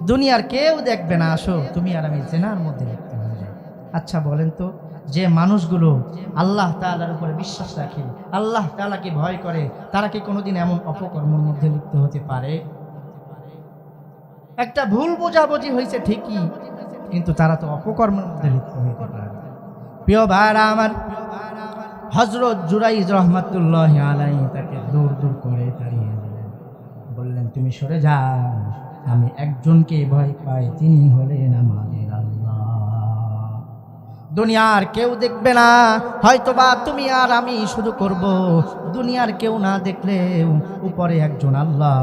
[SPEAKER 1] দুনিয়ার কেউ দেখবে না, আসো তুমি আর আমি জিনার মধ্যে লিপ্ত হয়ে যাই। আচ্ছা বলেন তো, যে মানুষগুলো আল্লাহ তাআলার উপরে বিশ্বাস রাখে, আল্লাহ তাআলাকে ভয় করে, তারা কি কোনোদিন এমন অপকর্মের মধ্যে লিপ্ত হতে পারে? একটা ভুল বোঝাবুঝি হয়েছে ঠিকই, কিন্তু তারা তো অপকর্মের মধ্যে লিপ্ত হতে পারে। প্রিয় ভাইরা আমার, হযরত জুরাইজ রাহমাতুল্লাহি আলাইহি তাকে দূর দূর করে তাড়িয়ে দিলেন, বললেন তুমি সরে যাও, আমি একজনকে ভয় পাই, তিনি হলেন আমাদের আল্লাহ। দুনিয়ার কেউ দেখবে না, হয়তোবা তুমি আর আমি শুধু করব, দুনিয়ার কেউ না দেখলেও উপরে একজন আল্লাহ,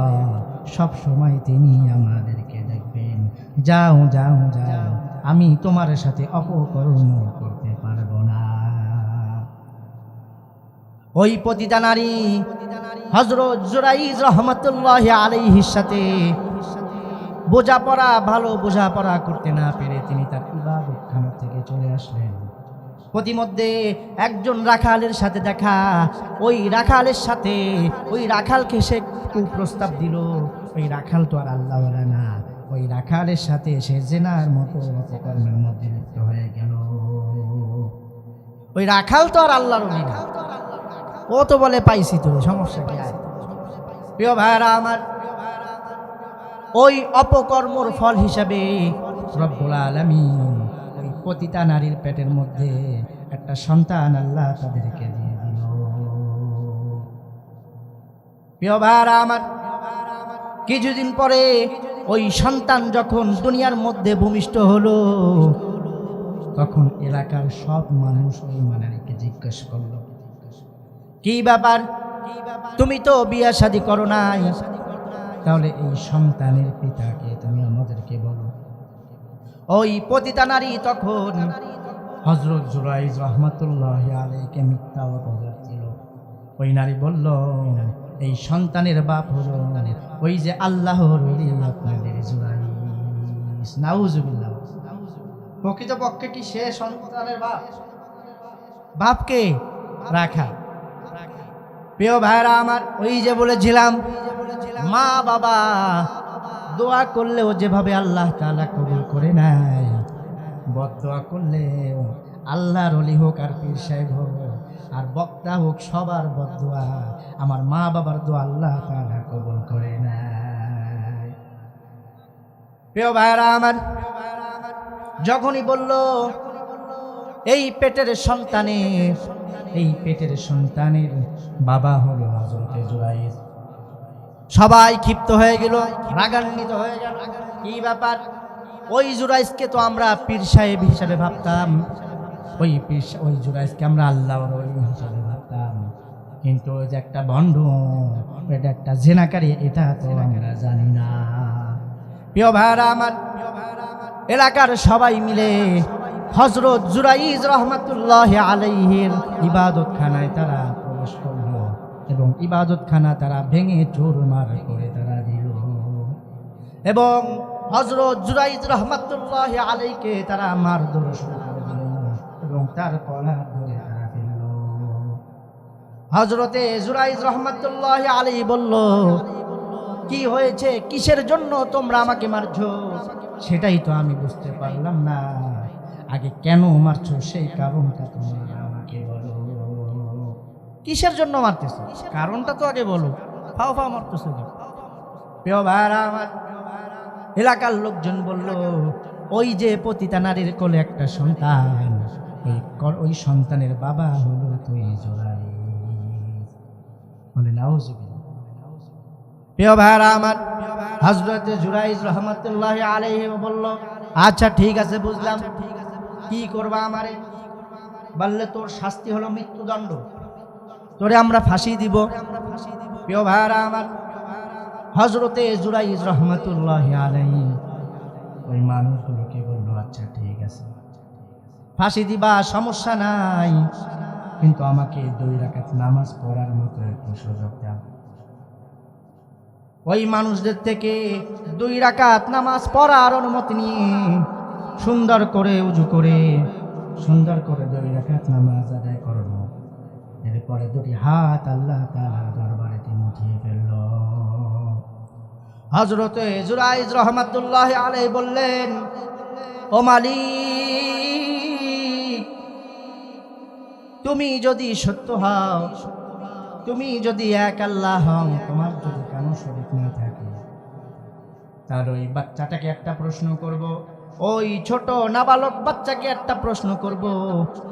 [SPEAKER 1] সব সময় তিনি আমাদেরকে দেখবেন। যাও যাও যাও, আমি তোমার সাথে অপকর্ম করতে পারবো না। ওই পতিতা নারী হযরত জুরাইজ রাহমাতুল্লাহি আলাইহির সাথে ভালো বোঝাপড়া করতে না পেরে তিনি তার ইবাদতখানা থেকে চলে আসলেন। প্রতিমধ্যে একজন রাখালের সাথে দেখা, ওই রাখালকে সে কুপ্রস্তাব দিল। ওই রাখাল তো আর আল্লাহওয়ালা না, ওই রাখালের সাথে সে জিনার মতো অপকর্মের মধ্যে লিপ্ত হয়ে গেল। ওই রাখাল তো আর আল্লাহর ওলি না, ও তো বলে পাইছি তো, সমস্যা কি আছে? প্রিয় ভাইরা আমার, ওই অপকর্মর ফল হিসাবে রব্বুল আলামিন ওই পতিতা নারীর পেটের মধ্যে একটা সন্তান আল্লাহ তাদেরকে দিয়ে দিল। প্রিয় ভাইরা আমার, কিছুদিন পরে ওই সন্তান যখন দুনিয়ার মধ্যে ভূমিষ্ঠ হলো, তখন এলাকার সব মানুষ ওই নারীকে জিজ্ঞেস করলো, কি ব্যাপার, তুমি তো বিয়ে শাদী করো নাই, তাহলে এই সন্তানের পিতাকে তুমি আমাদেরকে বলো। ওই পতিতা নারী তখন হযরত জুরাইজ রাহমাতুল্লাহি আলাইহিকে মিথ্যা অপবাদ দিল। ওই নারী বলল, এই সন্তানের বাপ হলো ওই যে আল্লাহর ওলি আপনাদের জুরাইজ। নাউজুবিল্লাহ। প্রকৃতপক্ষে কি সে সন্তানের বাপ? বাপকে রাখা। প্রিয় ভাইরা আমার, ওই যে বলেছিলাম, মা বাবা দোয়া করলেও যেভাবে আল্লাহ তাআলা কবুল করে নেয়, বদদোয়া করলেও আল্লাহর ওলি হোক আর পীর সাহেব হোক আর বক্তা হোক, সবার বদদুয়া আমার মা বাবার দোয়া আল্লাহ তাআলা কবুল করে নেয়। প্রিয় ভাইরা আমার, যখনই বলল এই পেটের সন্তানের বাবা হলো হযরতে জুরাইজ, সবাই ক্ষিপ্ত হয়ে গেল, রাগান্বিত হয়ে গেল। কি ব্যাপার? ওই জুরাইজকে তো আমরা পীর সাহেব হিসাবে ভাবতাম, ওই জুরাইজকে আমরা আল্লাহর ওলি হিসাবে ভাবতাম, কিন্তু ওই যে একটা ভণ্ড, এটা একটা জেনাকারী, এটা তো আমরা জানি না। প্রিয় ভাইরা আমার, এলাকার সবাই মিলে হযরত জুরাইজ রহমাতুল্লাহি আলাইহির ইবাদতখানায় তারা প্রবেশ করলো এবং ইবাদতখানা তারা ভেঙে চুরমার করে তারা দিল এবং হযরত জুরাইজ রহমাতুল্লাহি আলাইহিকে তারা মারধর শুরু করে দিল এবং তার কলার ধরে তারা ফেলল। হযরতে জুরাইজ রহমাতুল্লাহি আলাইহি বলল, কি হয়েছে? কিসের জন্য তোমরা আমাকে মারছো? সেটাই তো আমি বুঝতে পারলাম না। আগে কেন মারছো সেই কারণটা তোমরা আমাকে বলো। কিসের জন্য মারতেছো কারণটা তো আগে বলো, ফাও ফাও মারতেছো কেন? প্রিয় ভাইরা আমার, এলাকার লোকজন বলল, ওই যে পতিতা নারীর কোলে একটা সন্তান, ওই সন্তানের বাবা হলো তুই জুরাইজ। বলে নাউজুবিল্লাহ। প্রিয় ভাইরা আমার, হযরত জুরাইজ রহমাতুল্লাহি আলাইহি বলল, আচ্ছা ঠিক আছে, বুঝলাম, কি করবা আমারে? বললে তোর শাস্তি হলো মৃত্যুদণ্ড, তোরে আমরা ফাঁসি দিব। প্রিয় ভাইরা আমার, হযরতে জুরাইজ রহমাতুল্লাহি আলাইহি ওই মানুষগুলোকে বলল, আচ্ছা ঠিক আছে, ফাঁসি দিবা, সমস্যা নাই, কিন্তু আমাকে 2 রাকাত নামাজ পড়ার মতো একটু সুযোগ দাও। ওই মানুষদের থেকে 2 রাকাত নামাজ পড়ার অনুমতি নিয়ে সুন্দর করে উযু করে সুন্দর করে 2 রাকাত নামাজ আদায় করলো। এরপরে 2টি হাত আল্লাহ তাআলার দরবারে তিনি উঠিয়ে ফেলল। হযরতে জুরাইজ রহমাতুল্লাহি আলাইহি বললেন, ও মালিক, তুমি যদি সত্য হও, তুমি যদি এক আল্লাহ হও, তোমার যদি কোনো শরীক না থাকে, তার ওই বাচ্চাটাকে একটা প্রশ্ন করব, ওই ছোট নাবালক বাচ্চাকে একটা প্রশ্ন করব,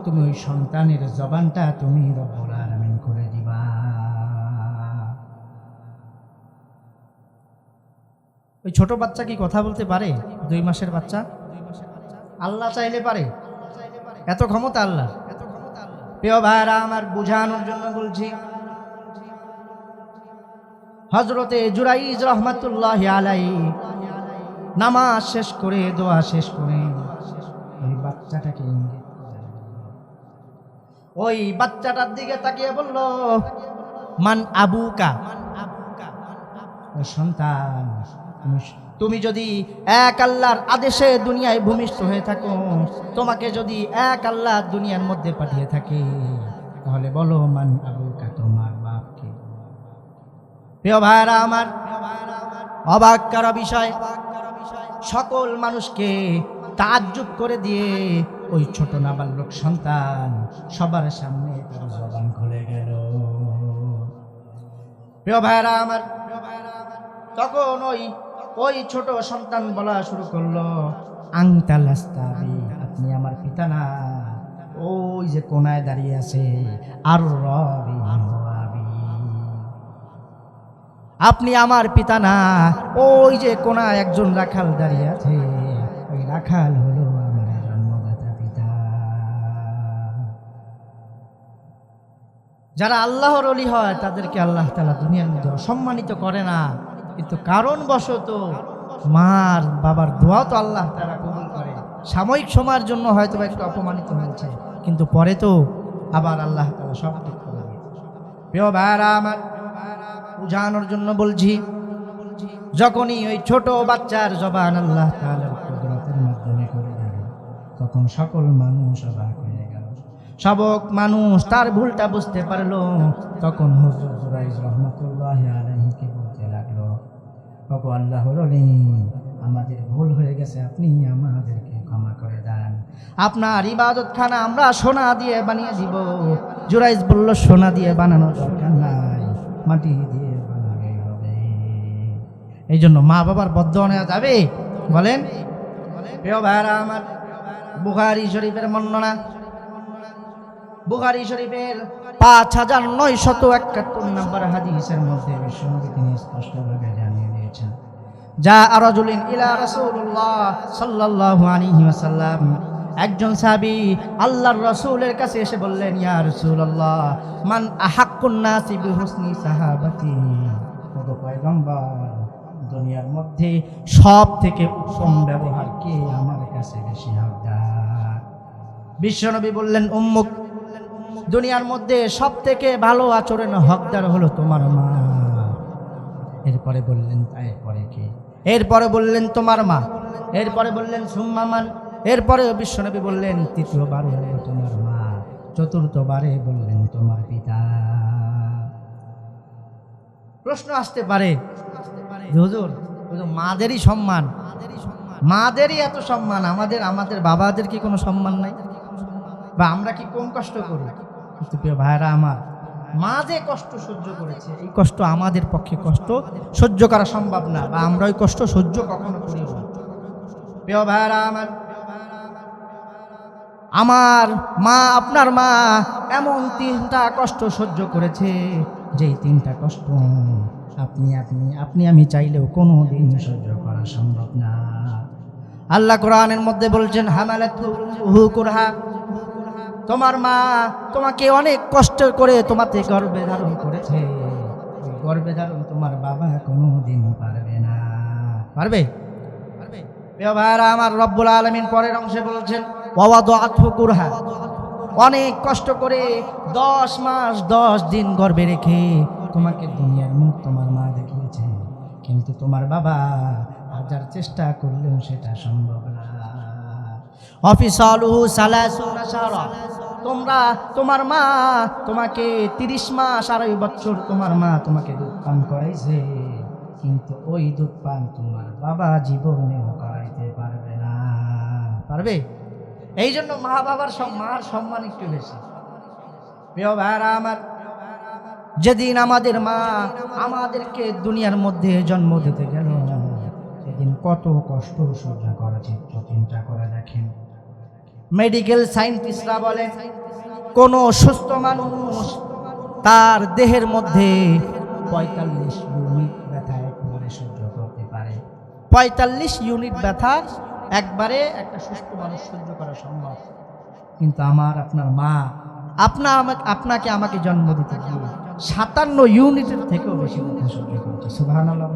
[SPEAKER 1] তুমি ওই সন্তানের জবানটা তুমি রব্বুল আলামিন করে দিবা। ওই ছোট বাচ্চা কি কথা বলতে পারে? 2 মাসের বাচ্চা? আল্লাহ চাইলে পারে, এত ক্ষমতা আল্লাহ। প্রিয় ভাইরা আমার, বুঝানোর জন্য বলছি, হযরতে জুরাইজ রহমাতুল্লাহি আলাইহি নামাজ শেষ করে, দোয়া শেষ করে ওই বাচ্চাটাকে ইঙ্গিত করলেন, ওই বাচ্চাটার দিকে তাকিয়ে বলল, মান আবুকা, ও সন্তান, তুমি যদি এক আল্লাহর আদেশে দুনিয়ায় ভূমিষ্ঠ হয়ে থাকো, তোমাকে যদি এক আল্লাহ দুনিয়ার মধ্যে পাঠিয়ে থাকে, তাহলে বলো মান আবুকা, তোমার বাপ কে? প্রিয় ভাইরা আমার, অবাক করা বিষয়, সকল মানুষকে তাজ্জুব করে দিয়ে ওই ছোট নাবালক সন্তান সবার সামনে তার জবান খুলে গেল। প্রিয় ভাইরা আমার, তখন ওই ছোট সন্তান বলা শুরু করলো, আংতাল আস্তাবি, আপনি আমার পিতা না, ওই যে কোনায় দাঁড়িয়ে আছে, আর রবি, আপনি আমার পিতা না, ওই যে কোনায় একজন রাখাল দাঁড়িয়ে আছে, ওই রাখাল হলো আমার জন্মদাতা পিতা। যারা আল্লাহর ওলি হয় তাদেরকে আল্লাহ তাআলা দুনিয়ার মধ্যে অসম্মানিত করে না, কিন্তু কারণবশত মার বাবার দোয়া তো আল্লাহ তাআলা কবুল করে। সাময়িক সময়ের জন্য হয়তো একটু অপমানিত হয়েছে, কিন্তু পরে তো আবার আল্লাহ তাআলা সব ঠিক করে দিয়েছে। প্রিয় ভাইরা আমার, বুঝানোর জন্য বলছি, যখনই ওই ছোট বাচ্চার জবান আল্লাহ তাআলার কুদরতের মাধ্যমে করে দিল, তখন সকল মানুষ অবাক হয়ে গেল। সবক মানুষ তার ভুলটা বুঝতে পারলো। তখন হযরত জুরাইজ রহমাতুল্লাহি আলাইহিকে বলতে লাগলো, ওগো আল্লাহর ওলি, আমাদের ভুল হয়ে গেছে, আপনি আমাদেরকে ক্ষমা করে দেন। আপনার ইবাদতখানা আমরা সোনা দিয়ে বানিয়ে দিব। জুরাইজ বলল সোনা দিয়ে বানানোর দরকার নাই, মাটি দিয়ে বানাবে হবে। এই জন্য মা বাবার বদদোয়া নেওয়া যাবে? বলেন। প্রিয় ভাইরা আমার, বুখারী শরীফের বর্ণনা, বুখারী শরীফের 5971 নম্বর হাদিসের মধ্যে বিশ্বনবী তিনি স্পষ্টভাবে জানিয়ে দিয়েছেন, যা রাজুলিন ইলা রাসূলুল্লাহ সাল্লাল্লাহু আলাইহি ওয়াসাল্লাম, একজন সাহাবী আল্লাহর রাসূলের কাছে এসে বললেন, ইয়া রাসূলুল্লাহ, মান আহাক্কুন নাসি বিহুসনি সাহাবাতি, ওগো পয়গম্বর, দুনিয়ার মধ্যে সব থেকে উত্তম ব্যবহার কে আমার কাছে বেশি হকদার? বিশ্বনবী বললেন, উম্মুক, দুনিয়ার মধ্যে সব থেকে ভালো আচরণ হকদার হলো তোমার মা। এরপরে বললেন, এরপরে কে? এরপরে বললেন তোমার মা। এরপরে বললেন সুম্মা মান। এরপরে বিশ্বনবী বললেন, তৃতীয়বারে হলো তোমার মা। চতুর্থবারে বললেন তোমার পিতা। প্রশ্ন আসতে পারে, হুজুর, মাদেরই সম্মান, মাদেরই এত সম্মান, আমাদের বাবাদের কি কোনো সম্মান নাই? বা আমরা কি কম কষ্ট করি? কিন্তু প্রিয় ভাইরা আমার, মা যে কষ্ট সহ্য করেছে, এই কষ্ট আমাদের পক্ষে কষ্ট সহ্য করা সম্ভব না, বা আমরা ওই কষ্ট সহ্য কখনো করিও না। প্রিয় ভাইরা আমার, আমার মা, আপনার মা এমন 3টা কষ্ট সহ্য করেছে, যেই 3টা কষ্ট আপনি আমি চাইলেও কোনো দিন সহ্য করা সম্ভব না। আল্লাহ কোরআনের মধ্যে বলছেন, হামালাতুহু কুরহা, তোমার মা তোমাকে অনেক কষ্ট করে তোমাকে গর্ভে ধারণ করেছে। ওই গর্ভে ধারণ তোমার বাবা কোনো দিন পারবে না। পারবে? প্রিয় ভাইরা আমার, রব্বুল আলামিন পরের অংশে বলছেন, ওয়াওয়াদাতহু কুরহা, অনেক কষ্ট করে 10 মাস 10 দিন গর্ভে রেখে তোমাকে দুনিয়ার মুখ তোমার মা দেখিয়েছে, কিন্তু তোমার বাবা হাজার চেষ্টা করলেও সেটা সম্ভব না। অফিসালুহু সালাসুনা শাহরা, তোমার মা তোমাকে 30 মাস 2.5 বছর তোমার মা তোমাকে দুধ পান করাইছে, কিন্তু ওই দুধ পান তোমার বাবা জীবনেও করাইতে পারবে না। পারবে? এই জন্য মা বাবার মার সম্মান একটু বেশি। প্রিয় ভাইরা আমার, যেদিন আমাদের মা আমাদেরকে দুনিয়ার মধ্যে জন্ম দিতে গেল, সেদিন কত কষ্ট সহ্য করেছে চিন্তা করে দেখেন। মেডিকেল সায়েন্টিস্টরা বলেন, কোন সুস্থ মানুষ তার দেহের মধ্যে 45 ইউনিট ব্যথা একবারে সহ্য করতে পারে। 45 ইউনিট ব্যথা একবারে একটা সুস্থ মানুষ সহ্য করা সম্ভব, কিন্তু আমার আপনার মা আপনাকে আমাকে জন্ম দিতে গিয়ে 57 ইউনিটের থেকেও বেশি ব্যথা সহ্য করছে। সুবহানাল্লাহ।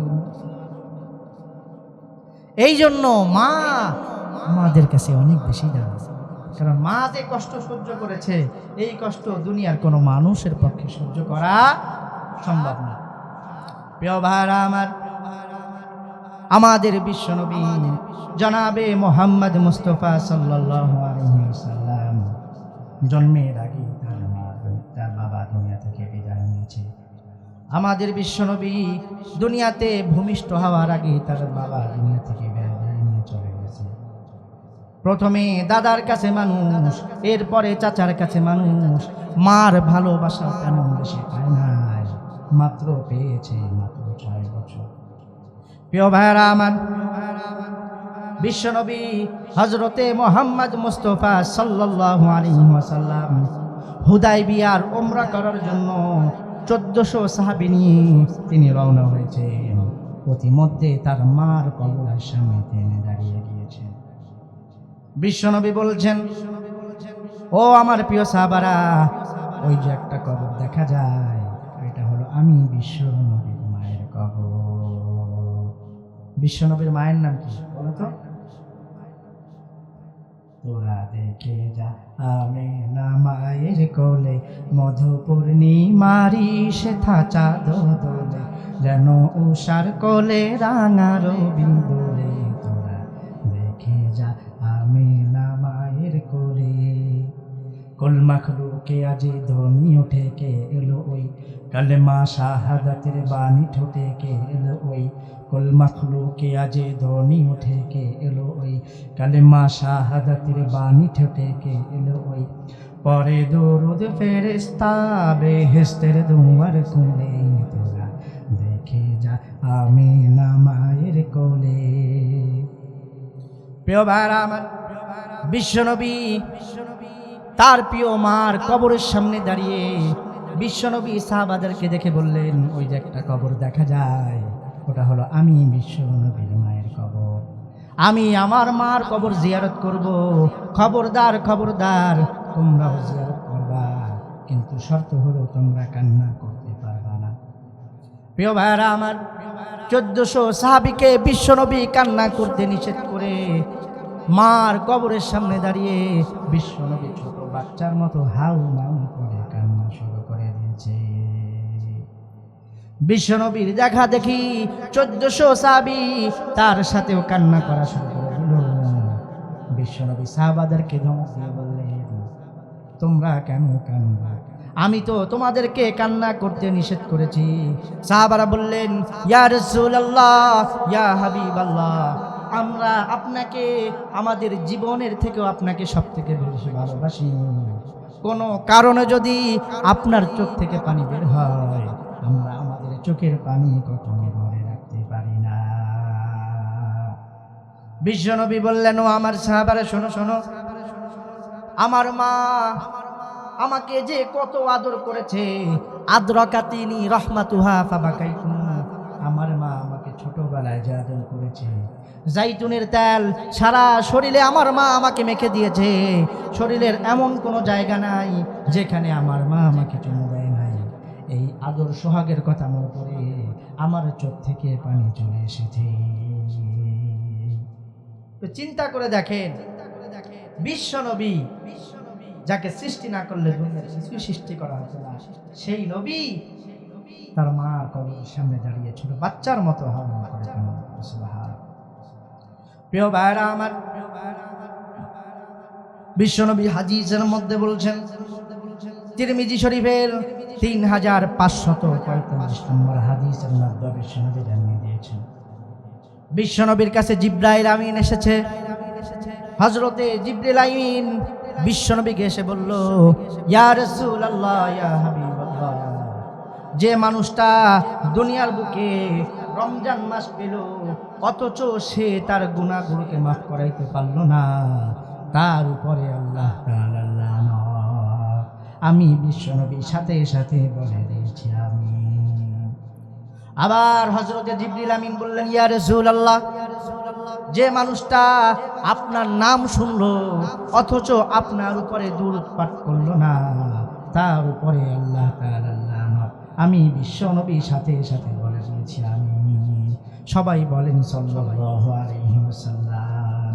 [SPEAKER 1] এই জন্য মা আমাদের কাছে অনেক বেশি দাম, কারণ মা যে কষ্ট সহ্য করেছে, এই কষ্ট দুনিয়ার কোনো মানুষের পক্ষে সহ্য করা সম্ভব না। প্রিয় ভাইরা আমার, আমাদের বিশ্বনবী জনাবে মুহাম্মদ মুস্তাফা সাল্লাল্লাহু আলাইহি ওয়াসাল্লাম জন্মের আগে তার বাবা দুনিয়া থেকে বিদায় নিয়েছে। আমাদের বিশ্বনবী দুনিয়াতে ভূমিষ্ঠ হওয়ার আগে তার বাবা দুনিয়া থেকে বিদায় নিয়ে চলে গেছে। প্রথমে দাদার কাছে মানুষ, এরপরে চাচার কাছে মানুষ। মার ভালোবাসা তেমন বেশি পায় নাই, মাত্র পেয়েছে মাত্র 6 বছর। প্রিয় ভাইরা আমার, বিশ্বনবী হযরতে মুহাম্মদ মুস্তাফা সাল্লাল্লাহু আলাইহি ওয়াসাল্লাম হুদায়বিয়ার উমরা করার জন্য 1400 সাহাবী নিয়ে তিনি রওনা হয়েছেন। প্রতিমধ্যে তার মার কবরের সামনে তিনি দাঁড়িয়ে গিয়েছেন। বিশ্বনবী বলছেন, ও আমার প্রিয় সাহাবারা, ওই যে একটা কবর দেখা যায়, এটা হলো আমি বিশ্বনবীর মায়ের কবর। বিশ্বনবীর মায়ের নাম কি বলো তো? তোরা দেখে যা আমেনা মায়ের কোলে, মধু পূর্ণিমারি শেথা চাঁদ দোলে, যেন উষার কোলে রাঙা রবি দোলে। তোরা দেখে যা আমেনা মায়ের কোলে। কুল মাখলুক কে আজি ধ্বনি ওঠে কে এলো ওই কালেমা শাহাদাতের বাণী ঠোঁটে কে এলো ওই কুল মাখলুকে আজি ধ্বনি ওঠে কে এলো ওই কালেমা শাহাদাতের বাণী ঠোঁটে কে এলো ওই পরে দরুদ ফেরেশতা বেহেশতের দুয়ার খুলে তোরা দেখে যা আমিনা মায়ের কোলে। প্রিয় ভাইরা আমার, বিশ্বনবী তার প্রিয় মার কবরের সামনে দাঁড়িয়ে বিশ্বনবী সাহাবাদেরকে দেখে বললেন, ওই যে একটা কবর দেখা যায়, ওটা হলো আমি বিশ্বনবীর মায়ের কবর। আমি আমার মার কবর জিয়ারত করব। খবরদার খবরদার, তোমরাও জিয়ারত করবা, কিন্তু শর্ত হলো তোমরা কান্না করতে পারবা না। প্রিয় ভাইরা আমার, 1400 সাহাবীকে বিশ্বনবী কান্না করতে নিষেধ করে মার কবরের সামনে দাঁড়িয়ে বিশ্বনবী ছোট বাচ্চার মতো হাউ মাউ করে কান্না শুরু করে দিয়েছে। বিশ্বনবীর দেখা দেখি 1400 সাহাবী তার সাথেও কান্না করা শুরু করে দিল। বিশ্বনবী সাহাবাদেরকে ধমক দিয়ে বললেন, তোমরা কেন কান্না? আমি তো তোমাদেরকে কান্না করতে নিষেধ করেছি। সাহাবারা বললেন, ইয়া রাসূলুল্লাহ, ইয়া হাবিবাল্লাহ, আমরা আপনাকে আমাদের জীবনের থেকেও আপনাকে সবথেকে বেশি ভালোবাসি। কোনো কারণে যদি আপনার চোখ থেকে পানি বের হয়, আমরা আমাদের চোখের পানি কখনো ধরে রাখতে পারি না। বিশ্বনবী বললেন, ও আমার সাহাবারা, শোনো শোনো, আমার মা আমাকে যে কত আদর করেছে, আদরাকাতিনি রাহমাতুহা ফাবাকাইতু, আমার মা আমাকে ছোটবেলায় যে আদর করেছে, জাইতুনের তেল সারা শরীরে আমার মা আমাকে মেখে দিয়েছে, শরীরের এমন কোনো জায়গা নাই যেখানে আমার মা আমাকে চুমু দেয় নাই। এই আদর সোহাগের কথা মনে পড়ে আমার চোখ থেকে পানি চলে এসেছে। তো চিন্তা করে দেখেন, বিশ্বনবী যাকে সৃষ্টি না করলে দুনিয়ার কিছুই সৃষ্টি করা হতো না, সেই নবী তার মার কবরের সামনে দাঁড়িয়ে ছোট বাচ্চার মতো হাওয়া করে কান্না করে। সুবহানাল্লাহ। প্রিয় ভাইরা আমার, বিশ্বনবী হাদিসের মধ্যে বলছেন, তিরমিজি শরীফের 3545 নম্বর হাদিসের মধ্যে বিশ্বনবী জানিয়ে দিয়েছেন, বিশ্বনবীর কাছে জিবরাইল আমিন এসেছে। হযরতে জিবরিল আমিন বিশ্বনবীকে এসে বলল, ইয়া রাসূলুল্লাহ, ইয়া হাবিবাল্লাহ, যে মানুষটা দুনিয়ার বুকে রমজান মাস পেল অথচ সে তার গুনাহগুলোকে মাফ করাইতে পারল না, তার উপরে আল্লাহ তাআলা লানত। আমি বিশ্বনবী সাথে সাথে বলে দিয়েছি আমি। আবার হযরতে জিবরিল আমিন বললেন, ইয়া রাসূলুল্লাহ, যে মানুষটা আপনার নাম শুনলো অথচ আপনার উপরে দুরূদ পাঠ করলো না, তার উপরে আল্লাহ তাআলা লানত। আমি বিশ্বনবী সাথে সাথে বলে দিয়েছি আমি। সবাই বলেন সাল্লাল্লাহু আলাইহি ওয়াসাল্লাম।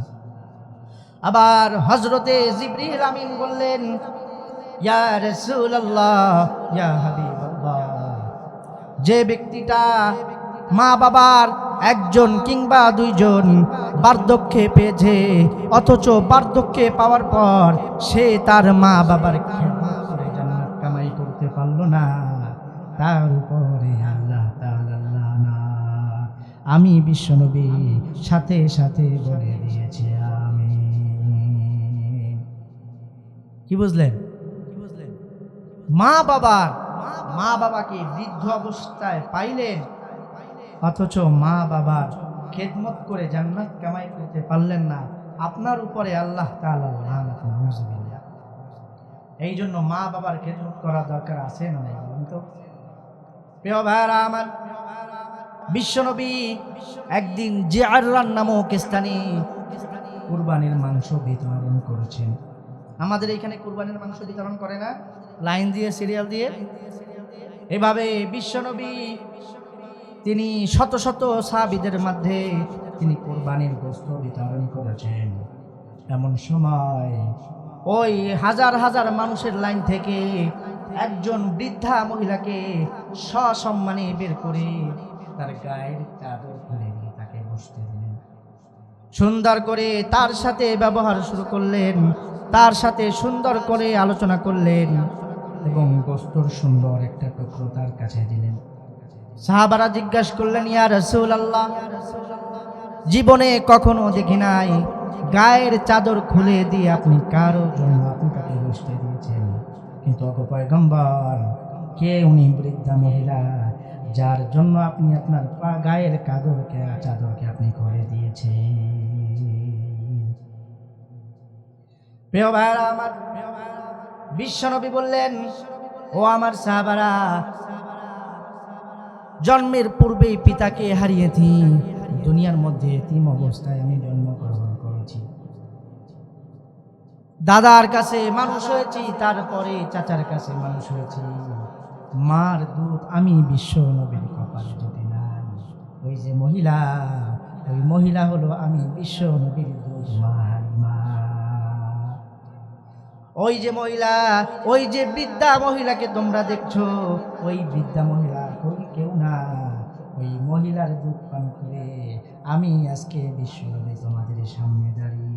[SPEAKER 1] আবার হযরতে জিবরিল আমিন বললেন, ইয়া রাসূলুল্লাহ, ইয়া হাবিবাল্লাহ, যে ব্যক্তিটা মা বাবার একজন কিংবা দুইজন বার্ধক্যে পেয়েছে অথচ বার্ধক্যে পাওয়ার পর সে তার মা বাবার খেদমত করে জান্নাত কামাই করতে পারলো না, তার উপরে আল্লাহ তাআলা লানত। আমি বিশ্বনবী সাথে সাথে বলে দিয়েছি আমি। কি বুঝলেন? মা বাবাকে বৃদ্ধ অবস্থায় পাইলেন অথচ মা বাবার খেদমত করে জান্নাত কামাই করতে পারলেন না, আপনার উপরে আল্লাহ তাআলা লানত। নাউযুবিল্লাহ। এই জন্য মা বাবার খেদমত করা দরকার আছে না নাই বলুন তো? প্রিয় ভাইরা আমার, বিশ্বনবী একদিন জিআররান নামক স্থানে কুরবানির মাংস বিতরণ করেছেন। আমাদের এখানে কুরবানির মাংস বিতরণ করে না, লাইন দিয়ে সিরিয়াল দিয়ে। এভাবে বিশ্বনবী তিনি শত শত সাহাবীদের মধ্যে তিনি কুরবানির গোশত বিতরণ করেছেন। এমন সময় ওই হাজার হাজার মানুষের লাইন থেকে একজন বৃদ্ধা মহিলাকে সসম্মানে বের করে তার গায়ের চাদর খুলে দিয়ে তাকে বসতে দিলেন। সুন্দর করে তার সাথে ব্যবহার শুরু করলেন। তার সাথে সুন্দর করে আলোচনা করলেন এবং গোস্তর সুন্দর একটা টুকরো তার কাছে দিলেন। সাহাবারা জিজ্ঞাসা করলেন, ইয়া রাসূলুল্লাহ, জীবনে কখনো দেখি নাই গায়ের চাদর খুলে দিয়ে আপনি কারো জন্য আপনি তাকে গোশত দিয়েছেন, কিন্তু ওগো পয়গম্বর, কে উনি বৃদ্ধা মহিলা যার জন্য আপনি আপনার গায়ের চাদরকে আপনি খুলে দিয়েছেন? প্রিয় ভাইরা আমার, বিশ্বনবী বললেন, ও আমার সাহাবারা, জন্মের পূর্বেই পিতাকে হারিয়েছি, দুনিয়ার মধ্যে এতিম অবস্থায় আমি জন্মগ্রহণ করেছি, দাদার কাছে মানুষ হয়েছি, তারপরে চাচার কাছে মানুষ হয়েছি, মার দুধ আমি বিশ্ব নবীর কপালে জুটে নাই। ওই যে মহিলা, ওই মহিলা হলো আমি বিশ্ব নবীর দুধ মার মা। ওই যে মহিলা, ওই যে বৃদ্ধা মহিলাকে তোমরা দেখছো, ওই বৃদ্ধা মহিলা ওই কেউ না, ওই মহিলার দুধ পান করে আমি আজকে বিশ্ব নবী তোমাদের সামনে দাঁড়িয়ে।